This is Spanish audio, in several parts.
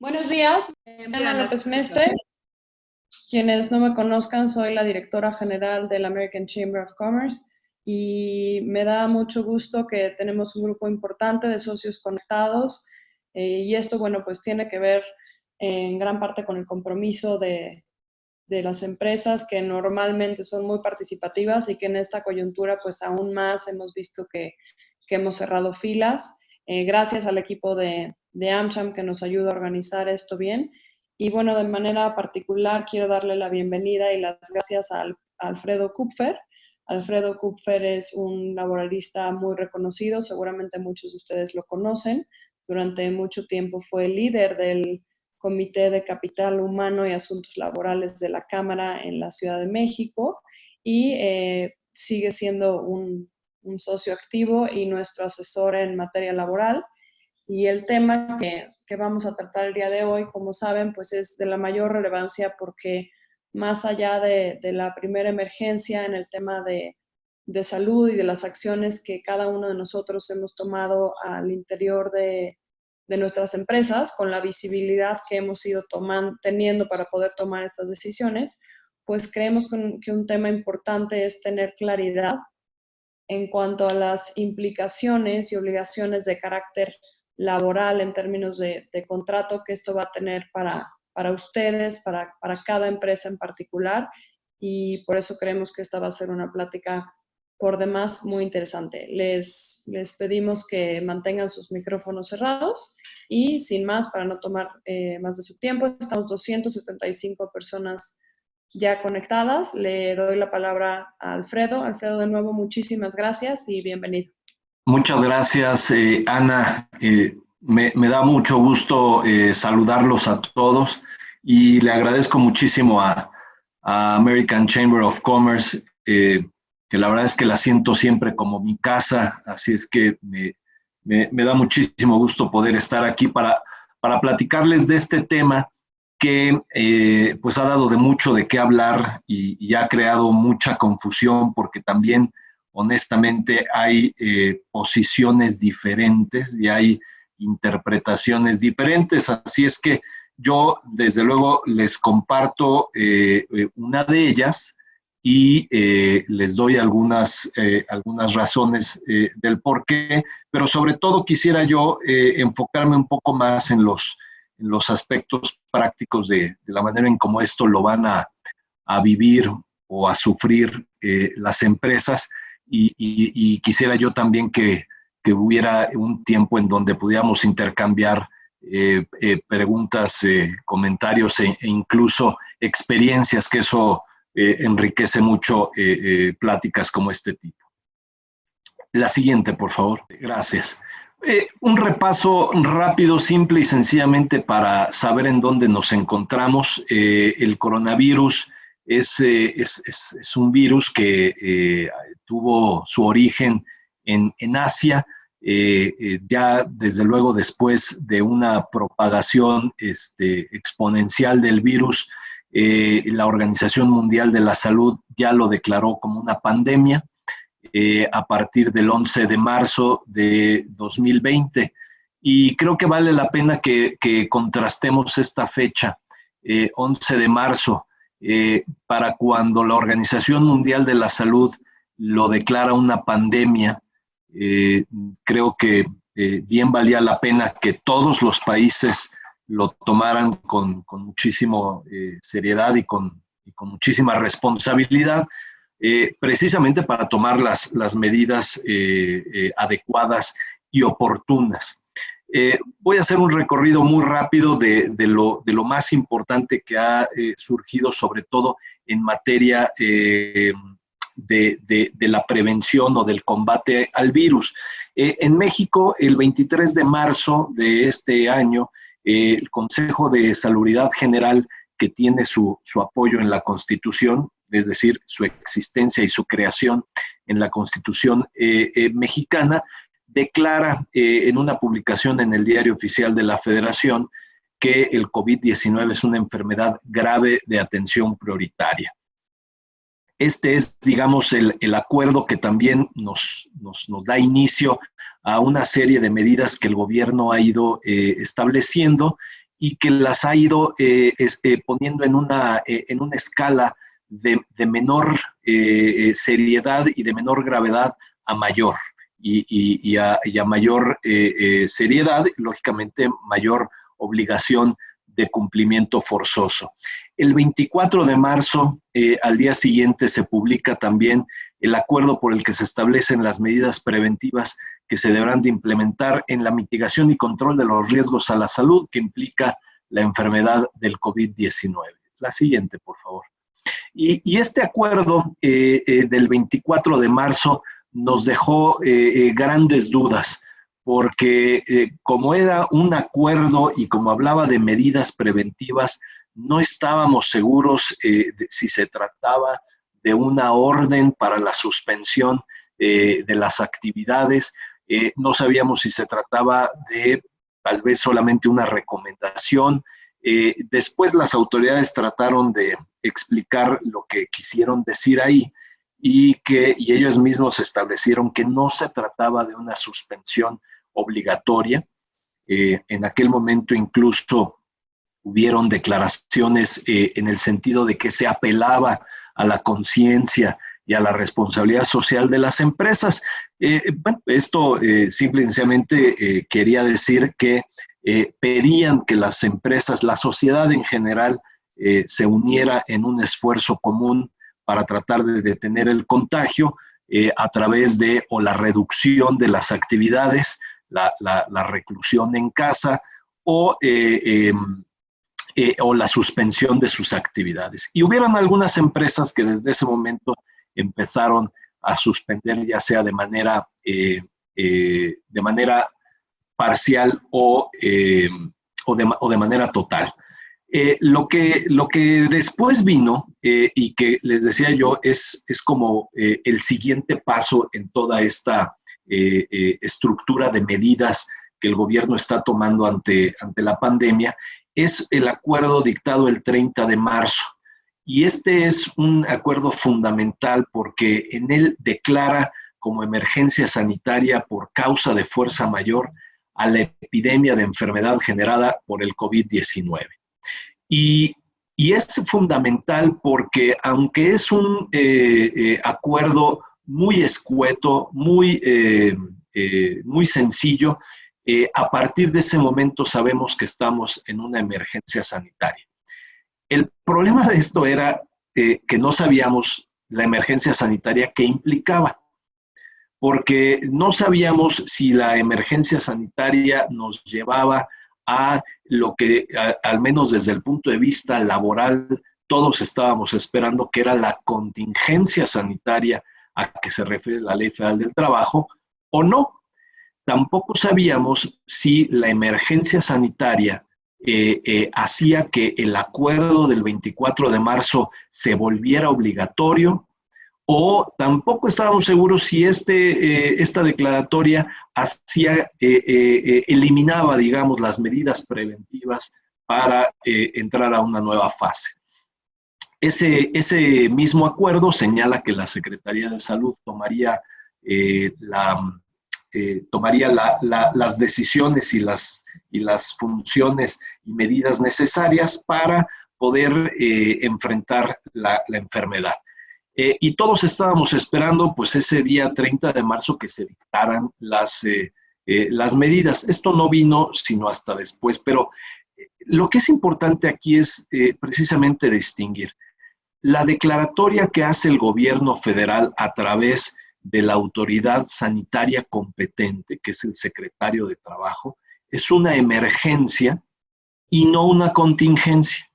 Buenos días, me llamo Ana López Mestre. Quienes no me conozcan, soy la directora general del American Chamber of Commerce y me da mucho gusto que tenemos un grupo importante de socios conectados y esto, bueno, pues tiene que ver en gran parte con el compromiso de las empresas que normalmente son muy participativas y que en esta coyuntura pues aún más hemos visto que hemos cerrado filas. Gracias al equipo de AmCham que nos ayuda a organizar esto bien. Y bueno, de manera particular quiero darle la bienvenida y las gracias a Alfredo Kupfer. Alfredo Kupfer es un laboralista muy reconocido, seguramente muchos de ustedes lo conocen. Durante mucho tiempo fue líder del Comité de Capital Humano y Asuntos Laborales de la Cámara en la Ciudad de México y sigue siendo un socio activo y nuestro asesor en materia laboral. Y el tema que vamos a tratar el día de hoy, como saben, pues es de la mayor relevancia porque más allá de la primera emergencia en el tema de salud y de las acciones que cada uno de nosotros hemos tomado al interior de nuestras empresas, con la visibilidad que hemos ido teniendo para poder tomar estas decisiones, pues creemos que un tema importante es tener claridad en cuanto a las implicaciones y obligaciones de carácter laboral en términos de contrato que esto va a tener para ustedes, para cada empresa en particular, y por eso creemos que esta va a ser una plática por demás muy interesante. Les pedimos que mantengan sus micrófonos cerrados y sin más, para no tomar más de su tiempo, estamos 275 personas ya conectadas. Le doy la palabra a Alfredo. Alfredo, de nuevo, muchísimas gracias y bienvenido. Muchas gracias, Ana. Me da mucho gusto saludarlos a todos y le agradezco muchísimo a American Chamber of Commerce, que la verdad es que la siento siempre como mi casa, así es que me da muchísimo gusto poder estar aquí para platicarles de este tema que pues ha dado de mucho de qué hablar y ha creado mucha confusión porque también honestamente hay posiciones diferentes y hay interpretaciones diferentes, así es que yo desde luego les comparto una de ellas y les doy algunas razones del por qué, pero sobre todo quisiera yo enfocarme un poco más en los aspectos prácticos de la manera en cómo esto lo van a vivir o a sufrir las empresas y quisiera yo también que hubiera un tiempo en donde pudiéramos intercambiar preguntas, comentarios e incluso experiencias, que eso enriquece mucho pláticas como este tipo. La siguiente, por favor. Gracias. Un repaso rápido, simple y sencillamente para saber en dónde nos encontramos. El coronavirus es un virus que tuvo su origen en Asia, ya desde luego después de una propagación exponencial del virus, la Organización Mundial de la Salud ya lo declaró como una pandemia a partir del 11 de marzo de 2020. Y creo que vale la pena que contrastemos esta fecha, 11 de marzo, para cuando la Organización Mundial de la Salud lo declara una pandemia. Creo que bien valía la pena que todos los países lo tomaran con muchísima seriedad y con muchísima responsabilidad, precisamente para tomar las medidas adecuadas y oportunas. Voy a hacer un recorrido muy rápido de lo más importante que ha surgido, sobre todo en materia de la prevención o del combate al virus. En México, el 23 de marzo de este año, el Consejo de Salubridad General, que tiene su apoyo en la Constitución, es decir, su existencia y su creación en la Constitución mexicana, declara en una publicación en el Diario Oficial de la Federación que el COVID-19 es una enfermedad grave de atención prioritaria. Este es, digamos, el acuerdo que también nos da inicio a una serie de medidas que el gobierno ha ido estableciendo y que las ha ido poniendo en una escala de menor seriedad y de menor gravedad a mayor. Y a mayor seriedad, lógicamente, mayor obligación de cumplimiento forzoso. El 24 de marzo, al día siguiente, se publica también el acuerdo por el que se establecen las medidas preventivas que se deberán de implementar en la mitigación y control de los riesgos a la salud que implica la enfermedad del COVID-19. La siguiente, por favor. Y este acuerdo del 24 de marzo nos dejó grandes dudas, porque como era un acuerdo y como hablaba de medidas preventivas, no estábamos seguros de si se trataba de una orden para la suspensión de las actividades, no sabíamos si se trataba de tal vez solamente una recomendación. Después las autoridades trataron de explicar lo que quisieron decir ahí y ellos mismos establecieron que no se trataba de una suspensión obligatoria. En aquel momento incluso hubieron declaraciones en el sentido de que se apelaba a la conciencia y a la responsabilidad social de las empresas. Bueno, esto simple y sencillamente quería decir que pedían que las empresas, la sociedad en general, se uniera en un esfuerzo común para tratar de detener el contagio a través de o la reducción de las actividades, la reclusión en casa o la suspensión de sus actividades. Y hubieron algunas empresas que desde ese momento empezaron a suspender, ya sea de manera parcial o de manera total. Lo que después vino, y que les decía yo, es como el siguiente paso en toda esta estructura de medidas que el gobierno está tomando ante la pandemia, es el acuerdo dictado el 30 de marzo. Y este es un acuerdo fundamental porque en él declara como emergencia sanitaria por causa de fuerza mayor a la epidemia de enfermedad generada por el COVID-19. Y es fundamental porque aunque es un acuerdo muy escueto, muy sencillo, a partir de ese momento sabemos que estamos en una emergencia sanitaria. El problema de esto era que no sabíamos la emergencia sanitaria que implicaba, porque no sabíamos si la emergencia sanitaria nos llevaba a lo que, al menos desde el punto de vista laboral, todos estábamos esperando, que era la contingencia sanitaria a que se refiere la Ley Federal del Trabajo, o no. Tampoco sabíamos si la emergencia sanitaria hacía que el acuerdo del 24 de marzo se volviera obligatorio, o tampoco estábamos seguros si esta declaratoria eliminaba, digamos, las medidas preventivas para entrar a una nueva fase. Ese mismo acuerdo señala que la Secretaría de Salud tomaría las decisiones y las funciones y medidas necesarias para poder enfrentar la enfermedad. Y todos estábamos esperando, pues, ese día 30 de marzo que se dictaran las medidas. Esto no vino sino hasta después, pero lo que es importante aquí es precisamente distinguir la declaratoria que hace el gobierno federal a través de la autoridad sanitaria competente, que es el secretario de Trabajo, es una emergencia y no una contingencia.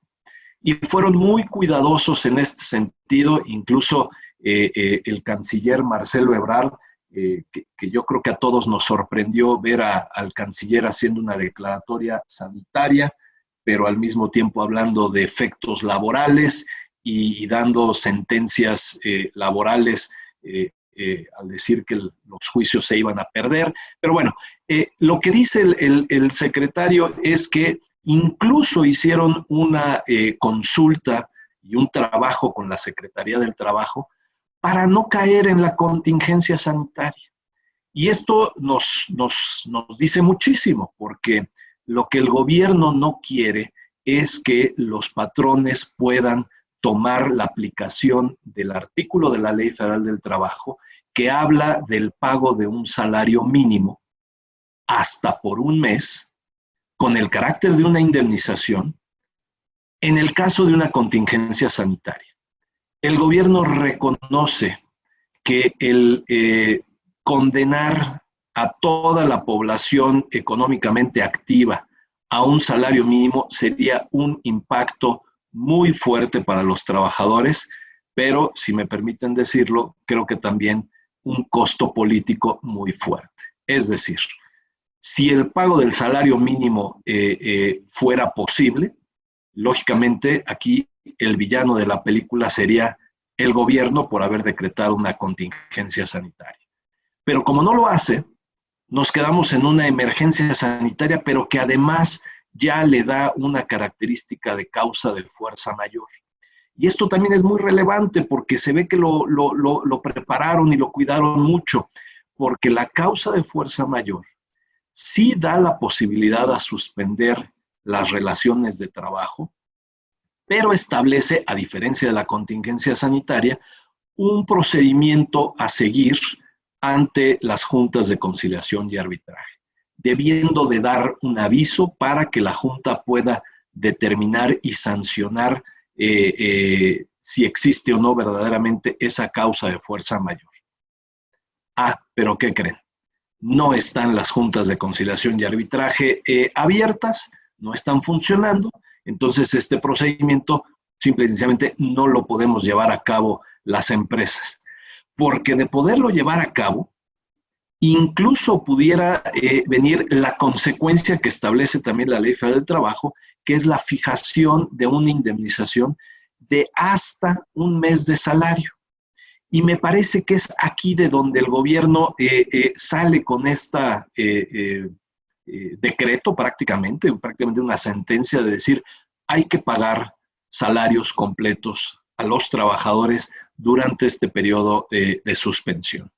Y fueron muy cuidadosos en este sentido, incluso el canciller Marcelo Ebrard, que yo creo que a todos nos sorprendió ver al canciller haciendo una declaratoria sanitaria, pero al mismo tiempo hablando de efectos laborales y dando sentencias laborales al decir que los juicios se iban a perder. Pero bueno, lo que dice el secretario es que incluso hicieron una consulta y un trabajo con la Secretaría del Trabajo para no caer en la contingencia sanitaria. Y esto nos dice muchísimo, porque Lo que el gobierno no quiere es que los patrones puedan tomar la aplicación del artículo de la Ley Federal del Trabajo que habla del pago de un salario mínimo hasta por un mes, con el carácter de una indemnización, en el caso de una contingencia sanitaria. El gobierno reconoce que el condenar a toda la población económicamente activa a un salario mínimo sería un impacto muy fuerte para los trabajadores, pero, si me permiten decirlo, creo que también un costo político muy fuerte. Es decir, si el pago del salario mínimo fuera posible, lógicamente aquí el villano de la película sería el gobierno por haber decretado una contingencia sanitaria. Pero como no lo hace, nos quedamos en una emergencia sanitaria, pero que además ya le da una característica de causa de fuerza mayor. Y esto también es muy relevante porque se ve que lo prepararon y lo cuidaron mucho, porque la causa de fuerza mayor sí da la posibilidad a suspender las relaciones de trabajo, pero establece, a diferencia de la contingencia sanitaria, un procedimiento a seguir ante las juntas de conciliación y arbitraje, debiendo de dar un aviso para que la junta pueda determinar y sancionar si existe o no verdaderamente esa causa de fuerza mayor. Ah, pero ¿qué creen? No están las juntas de conciliación y arbitraje abiertas, no están funcionando, entonces este procedimiento simple y sencillamente no lo podemos llevar a cabo las empresas, porque de poderlo llevar a cabo, incluso pudiera venir la consecuencia que establece también la Ley Federal del Trabajo, que es la fijación de una indemnización de hasta un mes de salario. Y me parece que es aquí de donde el gobierno sale con esta decreto prácticamente una sentencia de decir hay que pagar salarios completos a los trabajadores durante este periodo de suspensión.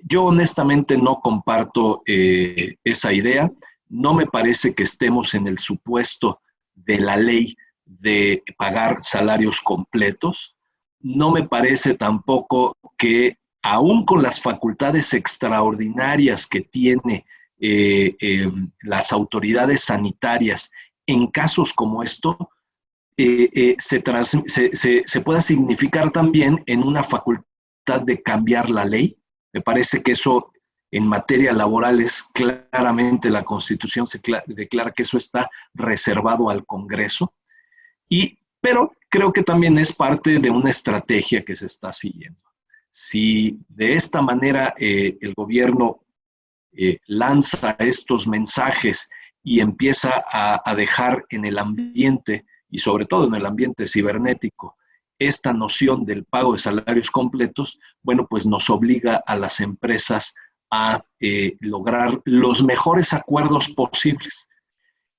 Yo honestamente no comparto esa idea. No me parece que estemos en el supuesto de la ley de pagar salarios completos. No me parece tampoco que, aún con las facultades extraordinarias que tiene las autoridades sanitarias en casos como esto, se pueda significar también en una facultad de cambiar la ley. Me parece que eso en materia laboral es claramente, la Constitución se declara que eso está reservado al Congreso, pero creo que también es parte de una estrategia que se está siguiendo. Si de esta manera el gobierno lanza estos mensajes y empieza a dejar en el ambiente, y sobre todo en el ambiente cibernético, esta noción del pago de salarios completos, bueno, pues nos obliga a las empresas a lograr los mejores acuerdos posibles.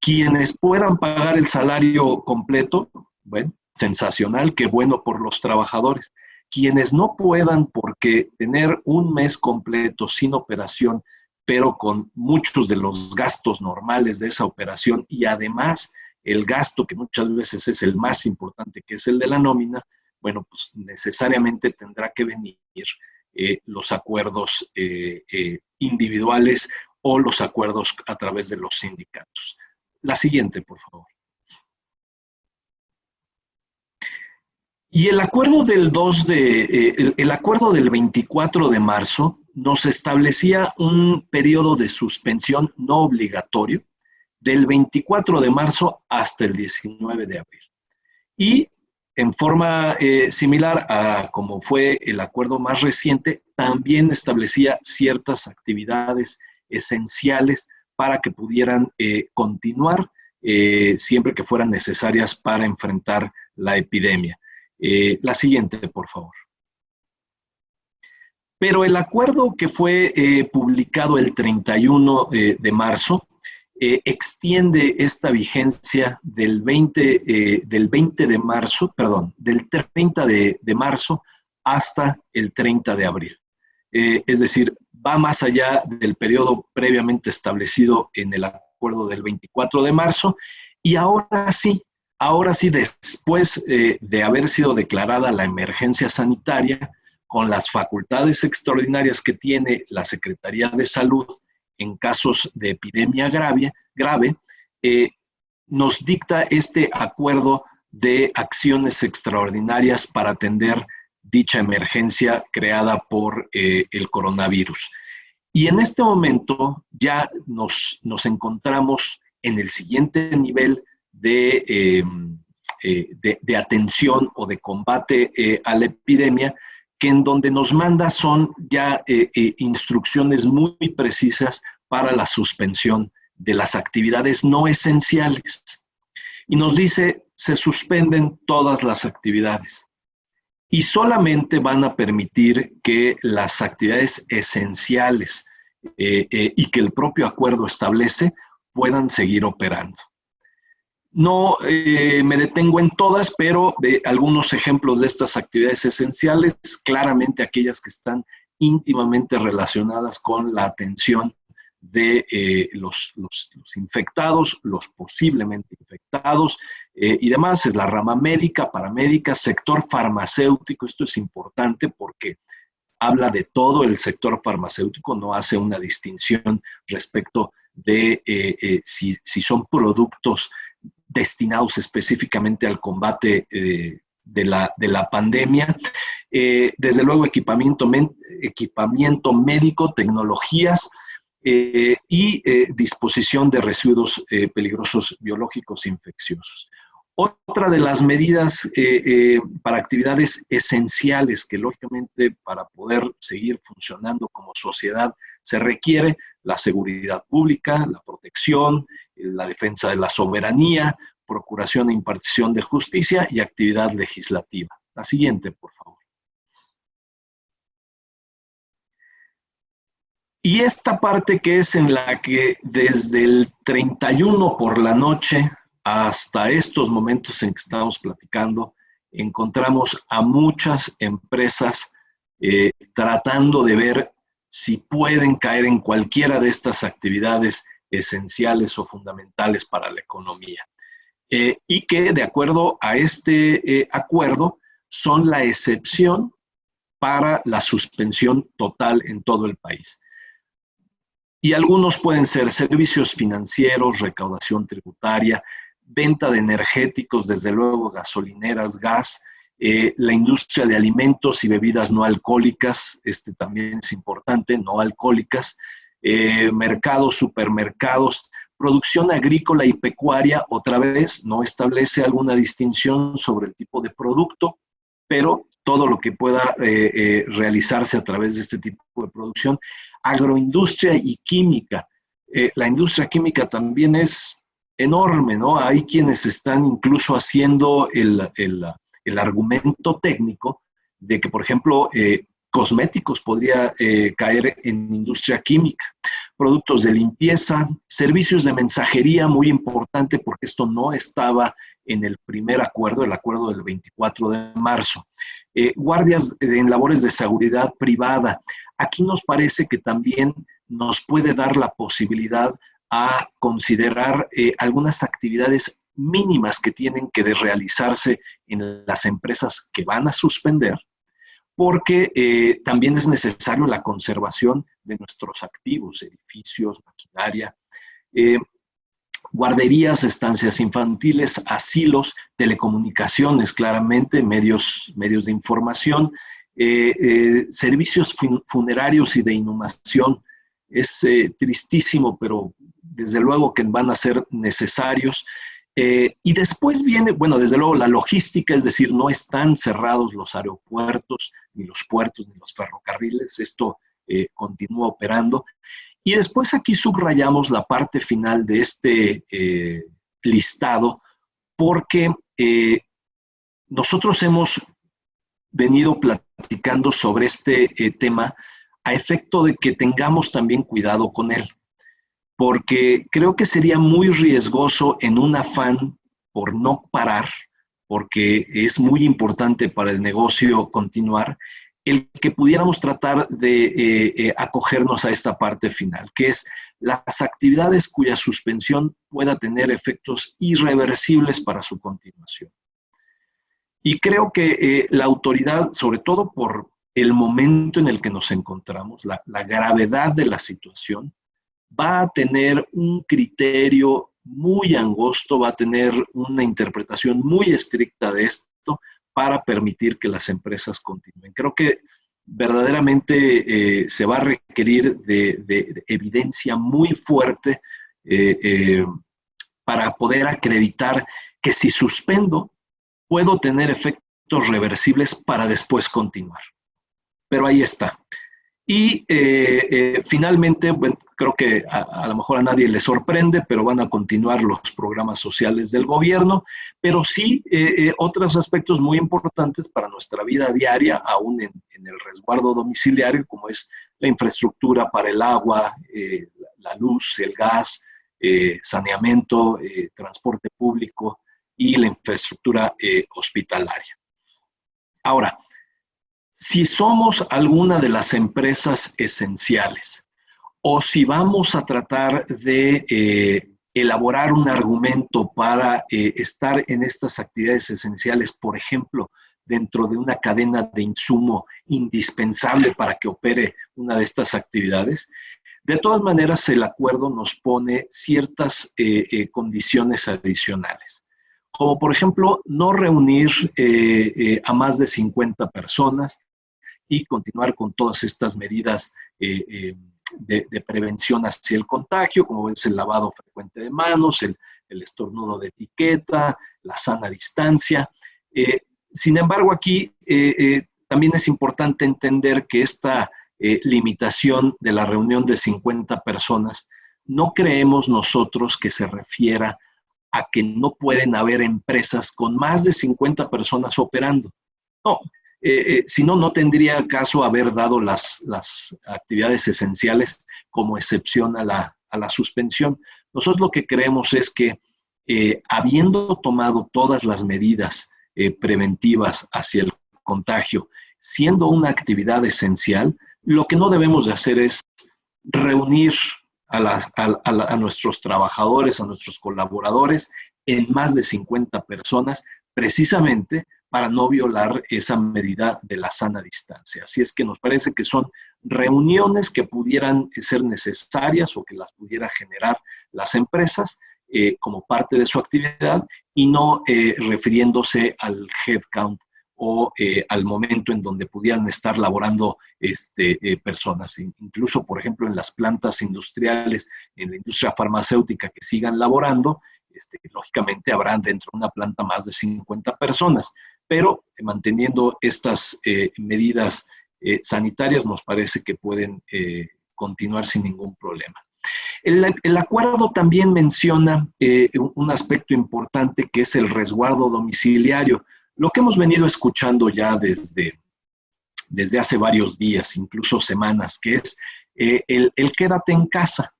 Quienes puedan pagar el salario completo, bueno, sensacional, qué bueno por los trabajadores. Quienes no puedan, porque tener un mes completo sin operación, pero con muchos de los gastos normales de esa operación y además el gasto que muchas veces es el más importante, que es el de la nómina, bueno, pues necesariamente tendrá que venir los acuerdos individuales o los acuerdos a través de los sindicatos. La siguiente, por favor. Y el acuerdo el acuerdo del 24 de marzo nos establecía un periodo de suspensión no obligatorio del 24 de marzo hasta el 19 de abril. Y en forma similar a como fue el acuerdo más reciente, también establecía ciertas actividades esenciales para que pudieran continuar siempre que fueran necesarias para enfrentar la epidemia. La siguiente, por favor. Pero el acuerdo que fue publicado el 31 de marzo extiende esta vigencia del 30 de marzo hasta el 30 de abril. Es decir, va más allá del periodo previamente establecido en el acuerdo del 24 de marzo, y ahora sí, después de haber sido declarada la emergencia sanitaria, con las facultades extraordinarias que tiene la Secretaría de Salud en casos de epidemia grave, nos dicta este acuerdo de acciones extraordinarias para atender dicha emergencia creada por el coronavirus. Y en este momento ya nos encontramos en el siguiente nivel de atención o de combate a la epidemia, que en donde nos manda son ya instrucciones muy precisas para la suspensión de las actividades no esenciales. Y nos dice, se suspenden todas las actividades y solamente van a permitir que las actividades esenciales y que el propio acuerdo establece puedan seguir operando. No me detengo en todas, pero de algunos ejemplos de estas actividades esenciales, claramente aquellas que están íntimamente relacionadas con la atención de los infectados, los posiblemente infectados y demás. Es la rama médica, paramédica, sector farmacéutico. Esto es importante porque habla de todo el sector farmacéutico, no hace una distinción respecto de si son productos destinados específicamente al combate de la pandemia. Desde luego equipamiento médico, tecnologías y disposición de residuos peligrosos biológicos infecciosos. Otra de las medidas para actividades esenciales que lógicamente para poder seguir funcionando como sociedad se requiere la seguridad pública, la protección, la defensa de la soberanía, procuración e impartición de justicia y actividad legislativa. La siguiente, por favor. Y esta parte que es en la que desde el 31 por la noche hasta estos momentos en que estamos platicando, encontramos a muchas empresas tratando de ver si pueden caer en cualquiera de estas actividades esenciales o fundamentales para la economía. Y que de acuerdo a este acuerdo son la excepción para la suspensión total en todo el país. Y algunos pueden ser servicios financieros, recaudación tributaria, venta de energéticos, desde luego gasolineras, gas, la industria de alimentos y bebidas no alcohólicas, también es importante, no alcohólicas, mercados, supermercados, producción agrícola y pecuaria, otra vez, no establece alguna distinción sobre el tipo de producto, pero todo lo que pueda realizarse a través de este tipo de producción. Agroindustria y química. La industria química también es enorme, ¿no? Hay quienes están incluso haciendo el argumento técnico de que, por ejemplo, cosméticos podría caer en industria química, productos de limpieza, servicios de mensajería, muy importante porque esto no estaba en el primer acuerdo, el acuerdo del 24 de marzo. Guardias en labores de seguridad privada. Aquí nos parece que también nos puede dar la posibilidad a considerar algunas actividades mínimas que tienen que realizarse en las empresas que van a suspender, porque también es necesario la conservación de nuestros activos, edificios, maquinaria, guarderías, estancias infantiles, asilos, telecomunicaciones, claramente, medios de información, servicios funerarios y de inhumación. Es tristísimo, pero desde luego que van a ser necesarios. Y después viene, bueno, desde luego la logística, es decir, no están cerrados los aeropuertos, ni los puertos, ni los ferrocarriles, esto continúa operando. Y después aquí subrayamos la parte final de este listado, porque nosotros hemos venido platicando sobre este tema a efecto de que tengamos también cuidado con él, porque creo que sería muy riesgoso en un afán por no parar, porque es muy importante para el negocio continuar, el que pudiéramos tratar de acogernos a esta parte final, que es las actividades cuya suspensión pueda tener efectos irreversibles para su continuación. Y creo que la autoridad, sobre todo por el momento en el que nos encontramos, la gravedad de la situación, va a tener un criterio muy angosto, va a tener una interpretación muy estricta de esto para permitir que las empresas continúen. Creo que verdaderamente se va a requerir de evidencia muy fuerte para poder acreditar que si suspendo, puedo tener efectos reversibles para después continuar. Pero ahí está. Y finalmente, bueno, creo que a lo mejor a nadie le sorprende, pero van a continuar los programas sociales del gobierno, pero sí otros aspectos muy importantes para nuestra vida diaria, aún en el resguardo domiciliario, como es la infraestructura para el agua, la luz, el gas, saneamiento, transporte público y la infraestructura hospitalaria. Ahora, si somos alguna de las empresas esenciales o si vamos a tratar de elaborar un argumento para estar en estas actividades esenciales, por ejemplo, dentro de una cadena de insumo indispensable para que opere una de estas actividades, de todas maneras el acuerdo nos pone ciertas condiciones adicionales. Como por ejemplo, no reunir a más de 50 personas y continuar con todas estas medidas de prevención hacia el contagio, como es el lavado frecuente de manos, el estornudo de etiqueta, la sana distancia. Sin embargo, aquí también es importante entender que esta limitación de la reunión de 50 personas no creemos nosotros que se refiera a que no pueden haber empresas con más de 50 personas operando. No, si no, no tendría caso haber dado las actividades esenciales como excepción a la suspensión. Nosotros lo que creemos es que habiendo tomado todas las medidas preventivas hacia el contagio, siendo una actividad esencial, lo que no debemos de hacer es reunir a nuestros trabajadores, a nuestros colaboradores en más de 50 personas, precisamente para no violar esa medida de la sana distancia. Así es que nos parece que son reuniones que pudieran ser necesarias o que las pudiera generar las empresas como parte de su actividad y no refiriéndose al headcount o al momento en donde pudieran estar laborando personas. Incluso, por ejemplo, en las plantas industriales, en la industria farmacéutica que sigan laborando, lógicamente habrán dentro de una planta más de 50 personas, pero manteniendo estas medidas sanitarias nos parece que pueden continuar sin ningún problema. El acuerdo también menciona un aspecto importante que es el resguardo domiciliario, lo que hemos venido escuchando ya desde hace varios días, incluso semanas, que es el quédate en casa.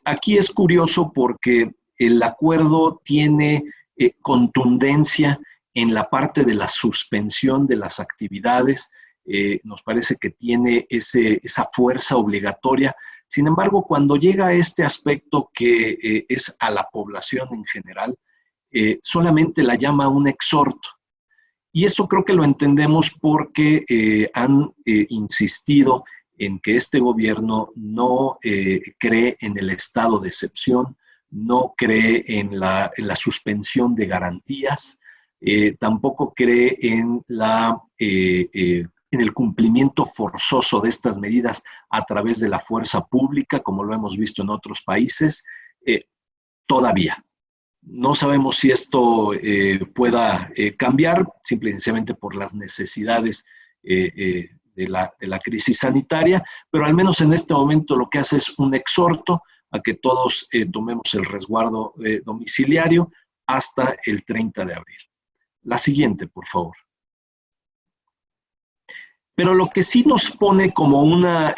Aquí es curioso porque el acuerdo tiene contundencia en la parte de la suspensión de las actividades, nos parece que tiene esa fuerza obligatoria. Sin embargo, cuando llega a este aspecto que es a la población en general, solamente la llama un exhorto. Y eso creo que lo entendemos porque han insistido en que este gobierno no cree en el estado de excepción, no cree en la suspensión de garantías, tampoco cree en el cumplimiento forzoso de estas medidas a través de la fuerza pública, como lo hemos visto en otros países, todavía. No sabemos si esto pueda cambiar, simplemente por las necesidades de la crisis sanitaria, pero al menos en este momento lo que hace es un exhorto a que todos tomemos el resguardo domiciliario hasta el 30 de abril. La siguiente, por favor. Pero lo que sí nos pone como una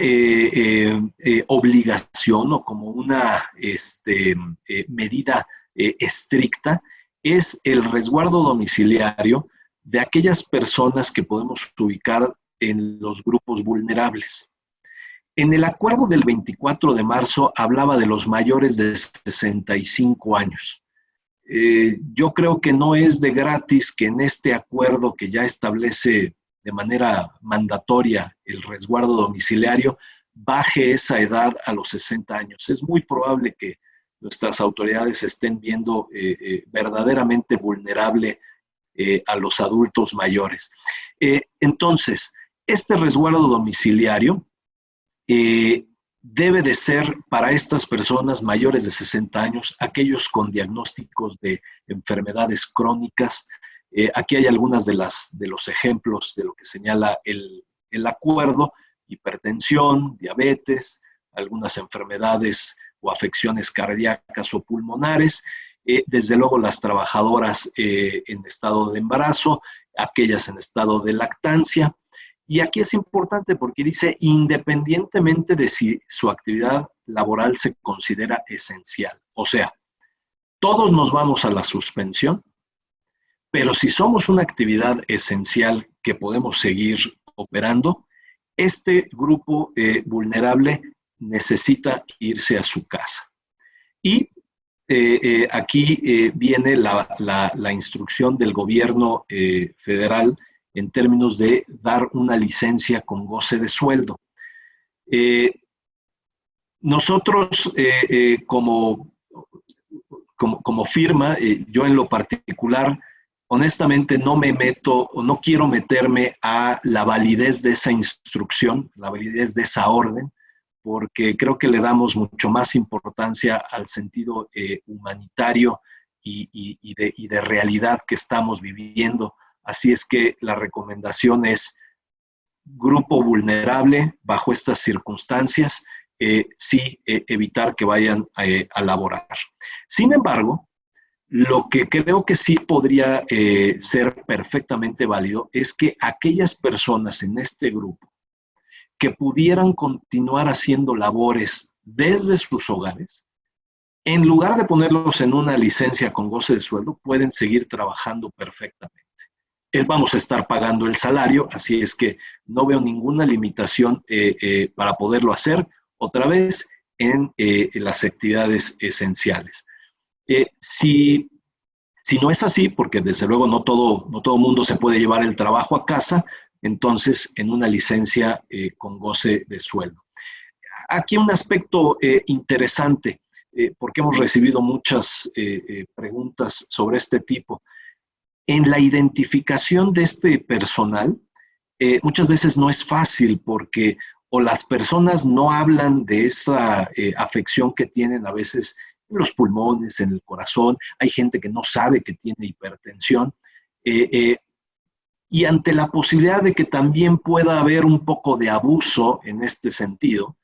obligación o como una medida estricta es el resguardo domiciliario de aquellas personas que podemos ubicar en los grupos vulnerables. En el acuerdo del 24 de marzo hablaba de los mayores de 65 años. Yo creo que no es de gratis que en este acuerdo que ya establece de manera mandatoria el resguardo domiciliario, baje esa edad a los 60 años. Es muy probable que nuestras autoridades estén viendo verdaderamente vulnerable a los adultos mayores. Entonces, este resguardo domiciliario debe de ser para estas personas mayores de 60 años, aquellos con diagnósticos de enfermedades crónicas. Aquí hay algunas de los ejemplos de lo que señala el acuerdo: hipertensión, diabetes, algunas enfermedades o afecciones cardíacas o pulmonares, desde luego las trabajadoras en estado de embarazo, aquellas en estado de lactancia. Y aquí es importante porque dice, independientemente de si su actividad laboral se considera esencial. O sea, todos nos vamos a la suspensión, pero si somos una actividad esencial que podemos seguir operando, este grupo vulnerable necesita irse a su casa. Y aquí viene la instrucción del gobierno federal en términos de dar una licencia con goce de sueldo. Nosotros, como firma, yo en lo particular, honestamente no me meto o no quiero meterme a la validez de esa instrucción, la validez de esa orden, porque creo que le damos mucho más importancia al sentido humanitario y de realidad que estamos viviendo. Así es que la recomendación es grupo vulnerable bajo estas circunstancias, sí evitar que vayan a laborar. Sin embargo, lo que creo que sí podría ser perfectamente válido es que aquellas personas en este grupo que pudieran continuar haciendo labores desde sus hogares, en lugar de ponerlos en una licencia con goce de sueldo, pueden seguir trabajando perfectamente. Vamos a estar pagando el salario, así es que no veo ninguna limitación para poderlo hacer otra vez en las actividades esenciales. Si no es así, porque desde luego no todo mundo se puede llevar el trabajo a casa, entonces en una licencia con goce de sueldo. Aquí un aspecto interesante, porque hemos recibido muchas preguntas sobre este tipo. En la identificación de este personal, muchas veces no es fácil porque o las personas no hablan de esa afección que tienen a veces en los pulmones, en el corazón, hay gente que no sabe que tiene hipertensión, y ante la posibilidad de que también pueda haber un poco de abuso en este sentido,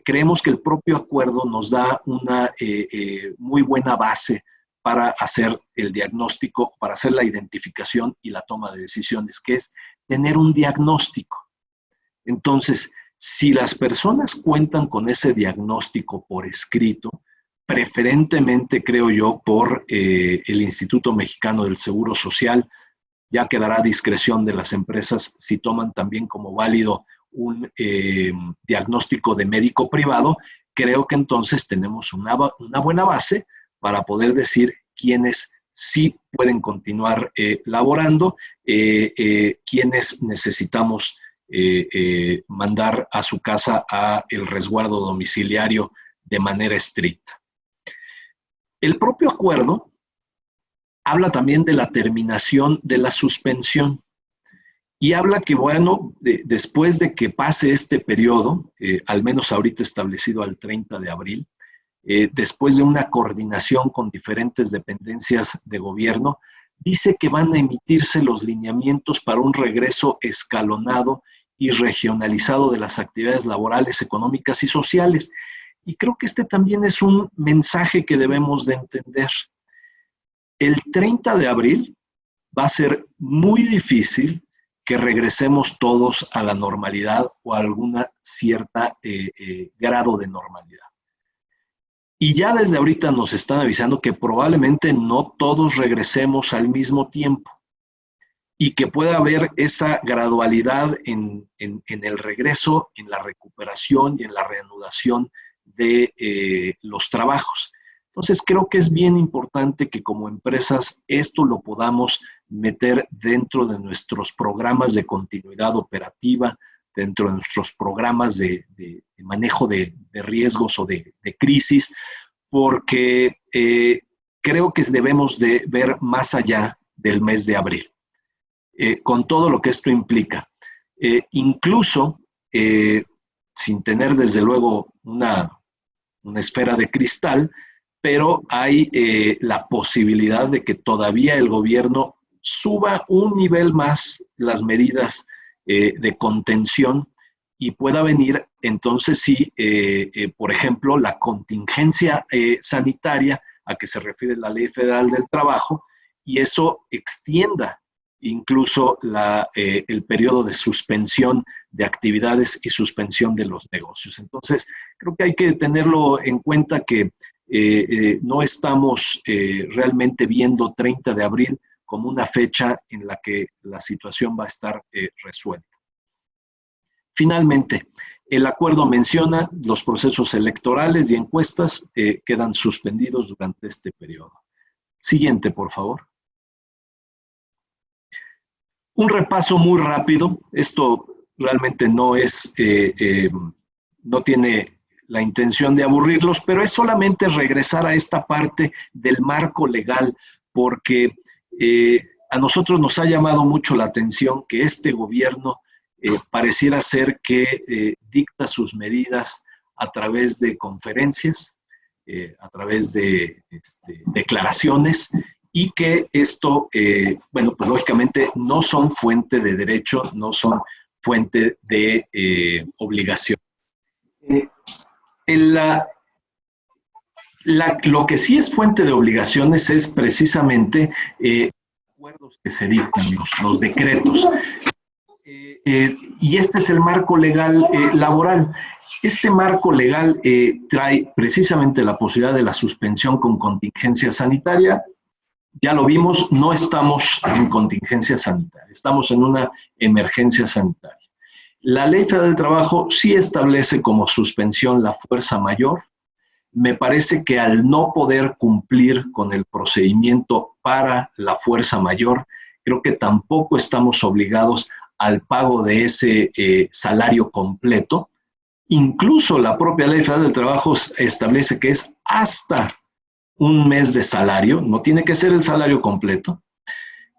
creemos que el propio acuerdo nos da una muy buena base para hacer el diagnóstico, para hacer la identificación y la toma de decisiones, que es tener un diagnóstico. Entonces, si las personas cuentan con ese diagnóstico por escrito, preferentemente, creo yo, por el Instituto Mexicano del Seguro Social, ya quedará a discreción de las empresas si toman también como válido un diagnóstico de médico privado, creo que entonces tenemos una buena base para poder decir quiénes sí pueden continuar laborando, quiénes necesitamos mandar a su casa a el resguardo domiciliario de manera estricta. El propio acuerdo habla también de la terminación de la suspensión y habla que, bueno, después de que pase este periodo, al menos ahorita establecido al 30 de abril, después de una coordinación con diferentes dependencias de gobierno, dice que van a emitirse los lineamientos para un regreso escalonado y regionalizado de las actividades laborales, económicas y sociales. Y creo que este también es un mensaje que debemos de entender. El 30 de abril va a ser muy difícil que regresemos todos a la normalidad o a alguna cierta grado de normalidad. Y ya desde ahorita nos están avisando que probablemente no todos regresemos al mismo tiempo. y que pueda haber esa gradualidad en el regreso, en la recuperación y en la reanudación de los trabajos. Entonces, creo que es bien importante que como empresas esto lo podamos meter dentro de nuestros programas de continuidad operativa, dentro de nuestros programas de manejo de riesgos o de crisis, porque creo que debemos de ver más allá del mes de abril, con todo lo que esto implica. Incluso, sin tener desde luego una esfera de cristal, pero hay la posibilidad de que todavía el gobierno suba un nivel más las medidas de contención y pueda venir entonces sí, por ejemplo, la contingencia sanitaria a que se refiere la Ley Federal del Trabajo, y eso extienda incluso el periodo de suspensión de actividades y suspensión de los negocios. Entonces, creo que hay que tenerlo en cuenta que no estamos realmente viendo 30 de abril como una fecha en la que la situación va a estar resuelta. Finalmente, el acuerdo menciona los procesos electorales y encuestas quedan suspendidos durante este periodo. Siguiente, por favor. Un repaso muy rápido. Esto realmente no es, no tiene la intención de aburrirlos, pero es solamente regresar a esta parte del marco legal, porque a nosotros nos ha llamado mucho la atención que este gobierno pareciera ser que dicta sus medidas a través de conferencias, a través de declaraciones, y que esto, bueno, pues lógicamente no son fuente de derecho, no son fuente de obligación. Lo que sí es fuente de obligaciones es precisamente acuerdos que se dictan, los decretos. Y este es el marco legal laboral. Este marco legal trae precisamente la posibilidad de la suspensión con contingencia sanitaria. Ya lo vimos, no estamos en contingencia sanitaria, estamos en una emergencia sanitaria. La Ley Federal del Trabajo sí establece como suspensión la fuerza mayor. Me parece que al no poder cumplir con el procedimiento para la fuerza mayor, creo que tampoco estamos obligados al pago de ese salario completo. Incluso la propia Ley Federal del Trabajo establece que es hasta un mes de salario, no tiene que ser el salario completo.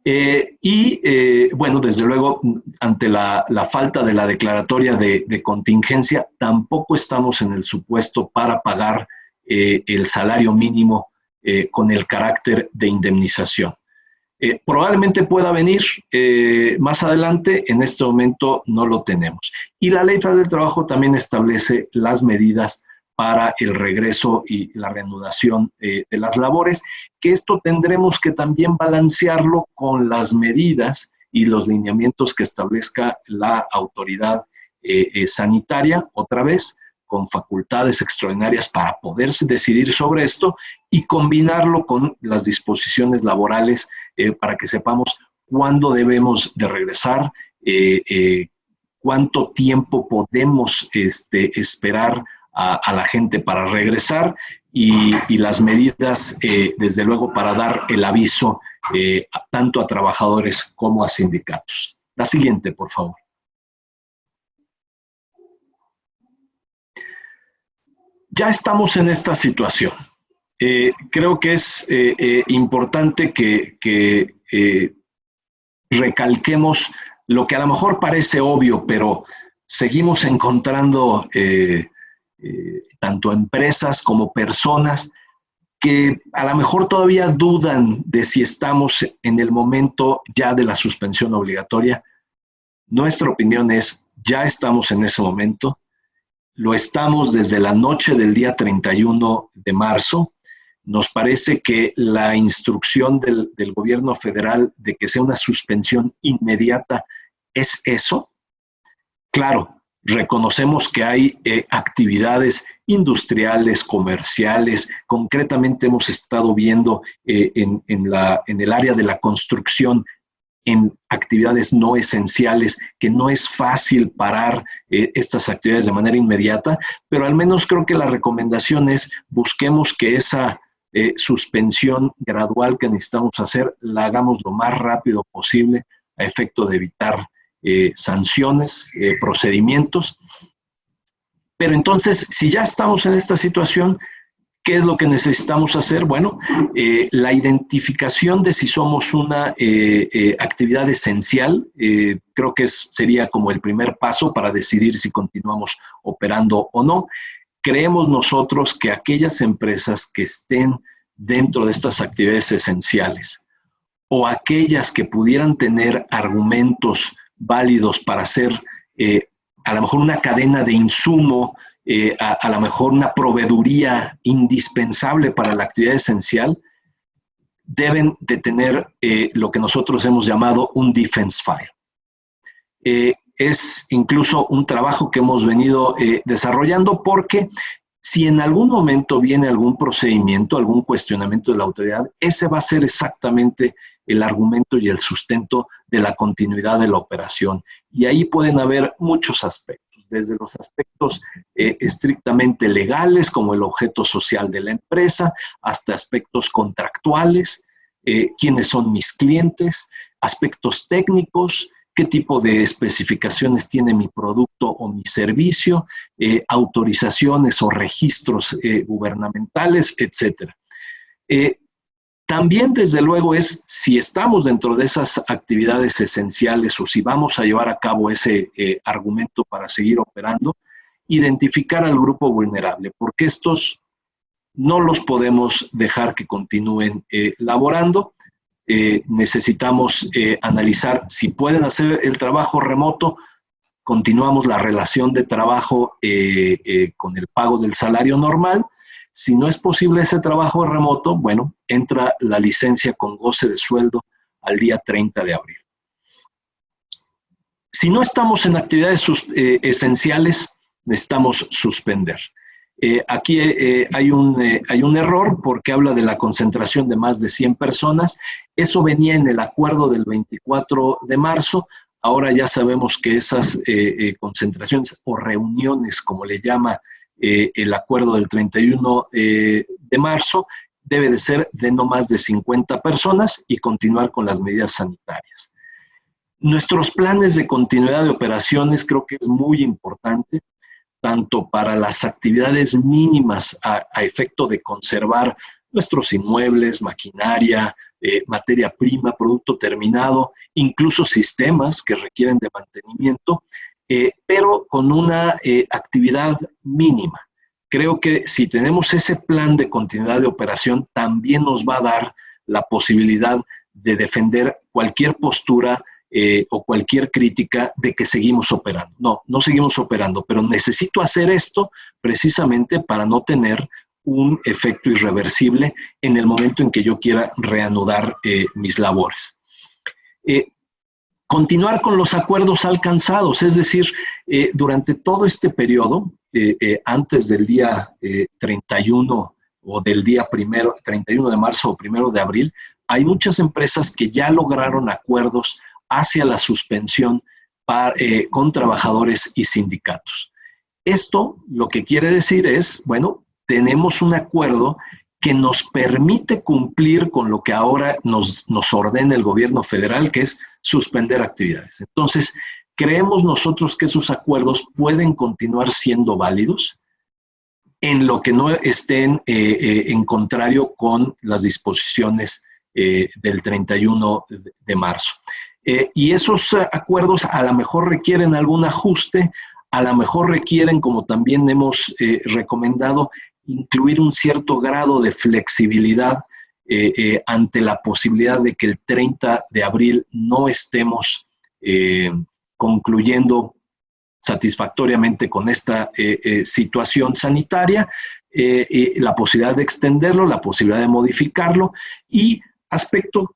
Bueno, desde luego, ante la falta de la declaratoria de contingencia, tampoco estamos en el supuesto para pagar el salario mínimo con el carácter de indemnización. Probablemente pueda venir más adelante, en este momento no lo tenemos. Y la Ley Federal del Trabajo también establece las medidas para el regreso y la reanudación de las labores, que esto tendremos que también balancearlo con las medidas y los lineamientos que establezca la autoridad sanitaria, otra vez, con facultades extraordinarias para poderse decidir sobre esto y combinarlo con las disposiciones laborales para que sepamos cuándo debemos de regresar, cuánto tiempo podemos esperar a la gente para regresar y las medidas, desde luego, para dar el aviso tanto a trabajadores como a sindicatos. La siguiente, por favor. Ya estamos en esta situación. Creo que es importante que recalquemos lo que a lo mejor parece obvio, pero seguimos encontrando tanto empresas como personas que a lo mejor todavía dudan de si estamos en el momento ya de la suspensión obligatoria. Nuestra opinión es, ya estamos en ese momento, lo estamos desde la noche del día 31 de marzo. Nos parece que la instrucción del gobierno federal de que sea una suspensión inmediata es eso. Claro, reconocemos que hay actividades industriales, comerciales. Concretamente hemos estado viendo en el área de la construcción en actividades no esenciales, que no es fácil parar estas actividades de manera inmediata, pero al menos creo que la recomendación es busquemos que esa suspensión gradual que necesitamos hacer la hagamos lo más rápido posible a efecto de evitar sanciones, procedimientos. Pero entonces, si ya estamos en esta situación, ¿qué es lo que necesitamos hacer? Bueno, la identificación de si somos una actividad esencial, creo que sería como el primer paso para decidir si continuamos operando o no. Creemos nosotros que aquellas empresas que estén dentro de estas actividades esenciales o aquellas que pudieran tener argumentos válidos para hacer a lo mejor una cadena de insumo, a lo mejor una proveeduría indispensable para la actividad esencial, deben de tener lo que nosotros hemos llamado un defense file. Es incluso un trabajo que hemos venido desarrollando porque si en algún momento viene algún procedimiento, algún cuestionamiento de la autoridad, ese va a ser exactamente el argumento y el sustento de la continuidad de la operación. Y ahí pueden haber muchos aspectos, desde los aspectos estrictamente legales, como el objeto social de la empresa, hasta aspectos contractuales, quiénes son mis clientes, aspectos técnicos, qué tipo de especificaciones tiene mi producto o mi servicio, autorizaciones o registros gubernamentales, etc. También, desde luego, es si estamos dentro de esas actividades esenciales o si vamos a llevar a cabo ese argumento para seguir operando, identificar al grupo vulnerable, porque estos no los podemos dejar que continúen laborando. Necesitamos analizar si pueden hacer el trabajo remoto, continuamos la relación de trabajo con el pago del salario normal. Si no es posible ese trabajo remoto, bueno, entra la licencia con goce de sueldo al día 30 de abril. Si no estamos en actividades esenciales, necesitamos suspender. Aquí hay un error porque habla de la concentración de más de 100 personas. Eso venía en el acuerdo del 24 de marzo. Ahora ya sabemos que esas concentraciones o reuniones, como le llama el acuerdo del 31 de marzo, debe de ser de no más de 50 personas y continuar con las medidas sanitarias. Nuestros planes de continuidad de operaciones creo que es muy importante, tanto para las actividades mínimas a efecto de conservar nuestros inmuebles, maquinaria, materia prima, producto terminado, incluso sistemas que requieren de mantenimiento, pero con una actividad mínima. Creo que si tenemos ese plan de continuidad de operación, también nos va a dar la posibilidad de defender cualquier postura o cualquier crítica de que seguimos operando. No, no seguimos operando, pero necesito hacer esto precisamente para no tener un efecto irreversible en el momento en que yo quiera reanudar mis labores. Continuar con los acuerdos alcanzados, es decir, durante todo este periodo, antes del día 31 o del día 31 de marzo o 1 de abril, hay muchas empresas que ya lograron acuerdos hacia la suspensión con trabajadores y sindicatos. Esto lo que quiere decir es, bueno, tenemos un acuerdo que nos permite cumplir con lo que ahora nos ordena el gobierno federal, que es suspender actividades. Entonces, creemos nosotros que esos acuerdos pueden continuar siendo válidos en lo que no estén en contrario con las disposiciones del 31 de marzo. Y esos acuerdos a lo mejor requieren algún ajuste, a lo mejor requieren, como también hemos recomendado, incluir un cierto grado de flexibilidad ante la posibilidad de que el 30 de abril no estemos concluyendo satisfactoriamente con esta situación sanitaria, la posibilidad de extenderlo, la posibilidad de modificarlo y aspecto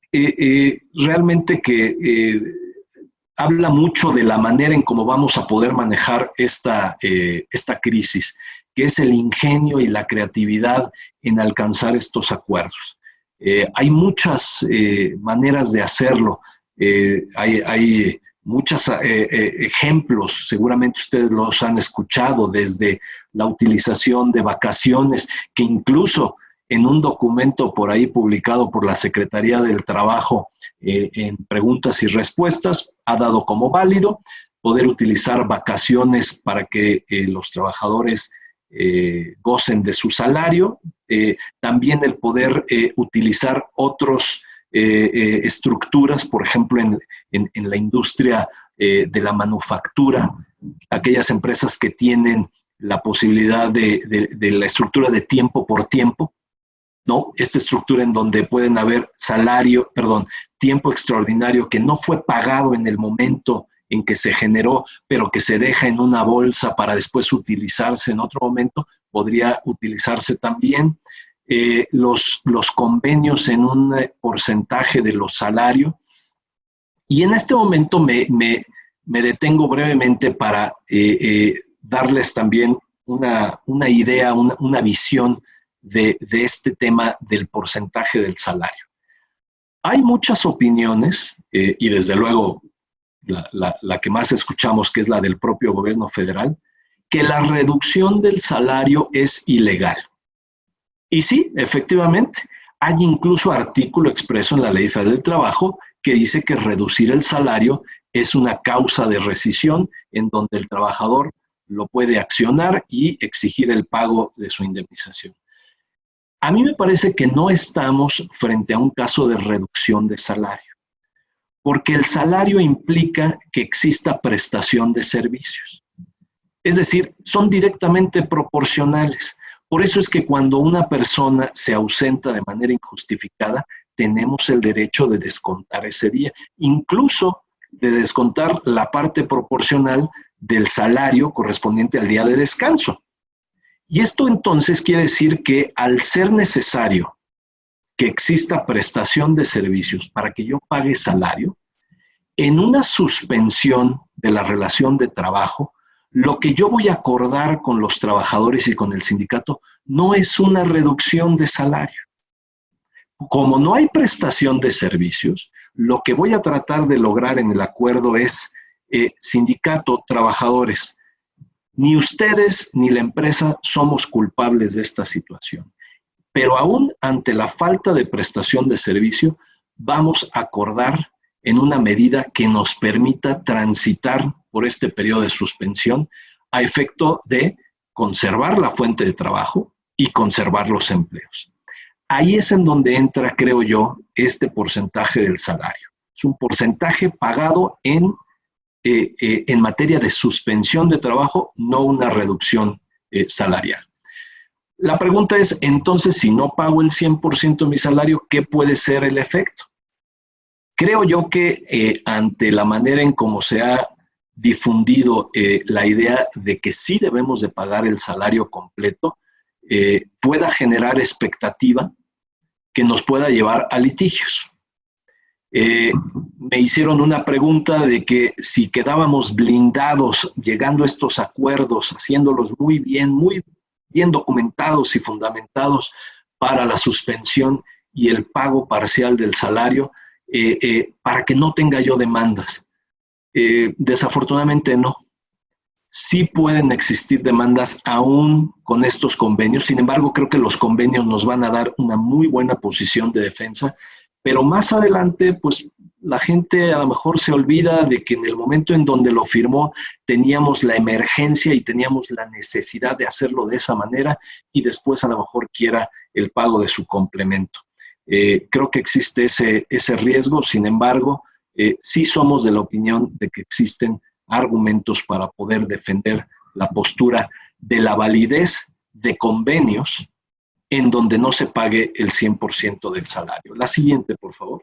realmente que habla mucho de la manera en cómo vamos a poder manejar esta crisis, que es el ingenio y la creatividad en alcanzar estos acuerdos. Hay muchas maneras de hacerlo. Hay muchos ejemplos, seguramente ustedes los han escuchado, desde la utilización de vacaciones, que incluso en un documento por ahí publicado por la Secretaría del Trabajo en preguntas y respuestas, ha dado como válido poder utilizar vacaciones para que los trabajadores gocen de su salario, también el poder utilizar otros estructuras, por ejemplo, en la industria de la manufactura, aquellas empresas que tienen la posibilidad de la estructura de tiempo por tiempo, ¿no? Esta estructura en donde pueden haber tiempo extraordinario que no fue pagado en el momento en que se generó, pero que se deja en una bolsa para después utilizarse en otro momento, podría utilizarse también. Los convenios en un porcentaje de los salarios. Y en este momento me detengo brevemente para darles también una idea, una visión de este tema del porcentaje del salario. Hay muchas opiniones, y desde luego la que más escuchamos, que es la del propio gobierno federal, que la reducción del salario es ilegal. Y sí, efectivamente, hay incluso artículo expreso en la Ley Federal del Trabajo que dice que reducir el salario es una causa de rescisión en donde el trabajador lo puede accionar y exigir el pago de su indemnización. A mí me parece que no estamos frente a un caso de reducción de salario, porque el salario implica que exista prestación de servicios. Es decir, son directamente proporcionales. Por eso es que cuando una persona se ausenta de manera injustificada, tenemos el derecho de descontar ese día, incluso de descontar la parte proporcional del salario correspondiente al día de descanso. Y esto entonces quiere decir que al ser necesario que exista prestación de servicios para que yo pague salario, en una suspensión de la relación de trabajo, lo que yo voy a acordar con los trabajadores y con el sindicato no es una reducción de salario. Como no hay prestación de servicios, lo que voy a tratar de lograr en el acuerdo es, sindicato, trabajadores, ni ustedes ni la empresa somos culpables de esta situación. Pero aún ante la falta de prestación de servicio, vamos a acordar en una medida que nos permita transitar por este periodo de suspensión a efecto de conservar la fuente de trabajo y conservar los empleos. Ahí es en donde entra, creo yo, este porcentaje del salario. Es un porcentaje pagado en materia de suspensión de trabajo, no una reducción salarial. La pregunta es, entonces, si no pago el 100% de mi salario, ¿qué puede ser el efecto? Creo yo que ante la manera en cómo se ha difundido la idea de que sí debemos de pagar el salario completo, pueda generar expectativa que nos pueda llevar a litigios. Me hicieron una pregunta de que si quedábamos blindados llegando a estos acuerdos, haciéndolos muy bien documentados y fundamentados para la suspensión y el pago parcial del salario, para que no tenga yo demandas. Desafortunadamente no. Sí pueden existir demandas aún con estos convenios, sin embargo creo que los convenios nos van a dar una muy buena posición de defensa, pero más adelante pues la gente a lo mejor se olvida de que en el momento en donde lo firmó teníamos la emergencia y teníamos la necesidad de hacerlo de esa manera y después a lo mejor quiera el pago de su complemento. Creo que existe ese riesgo, sin embargo, sí somos de la opinión de que existen argumentos para poder defender la postura de la validez de convenios en donde no se pague el 100% del salario. La siguiente, por favor.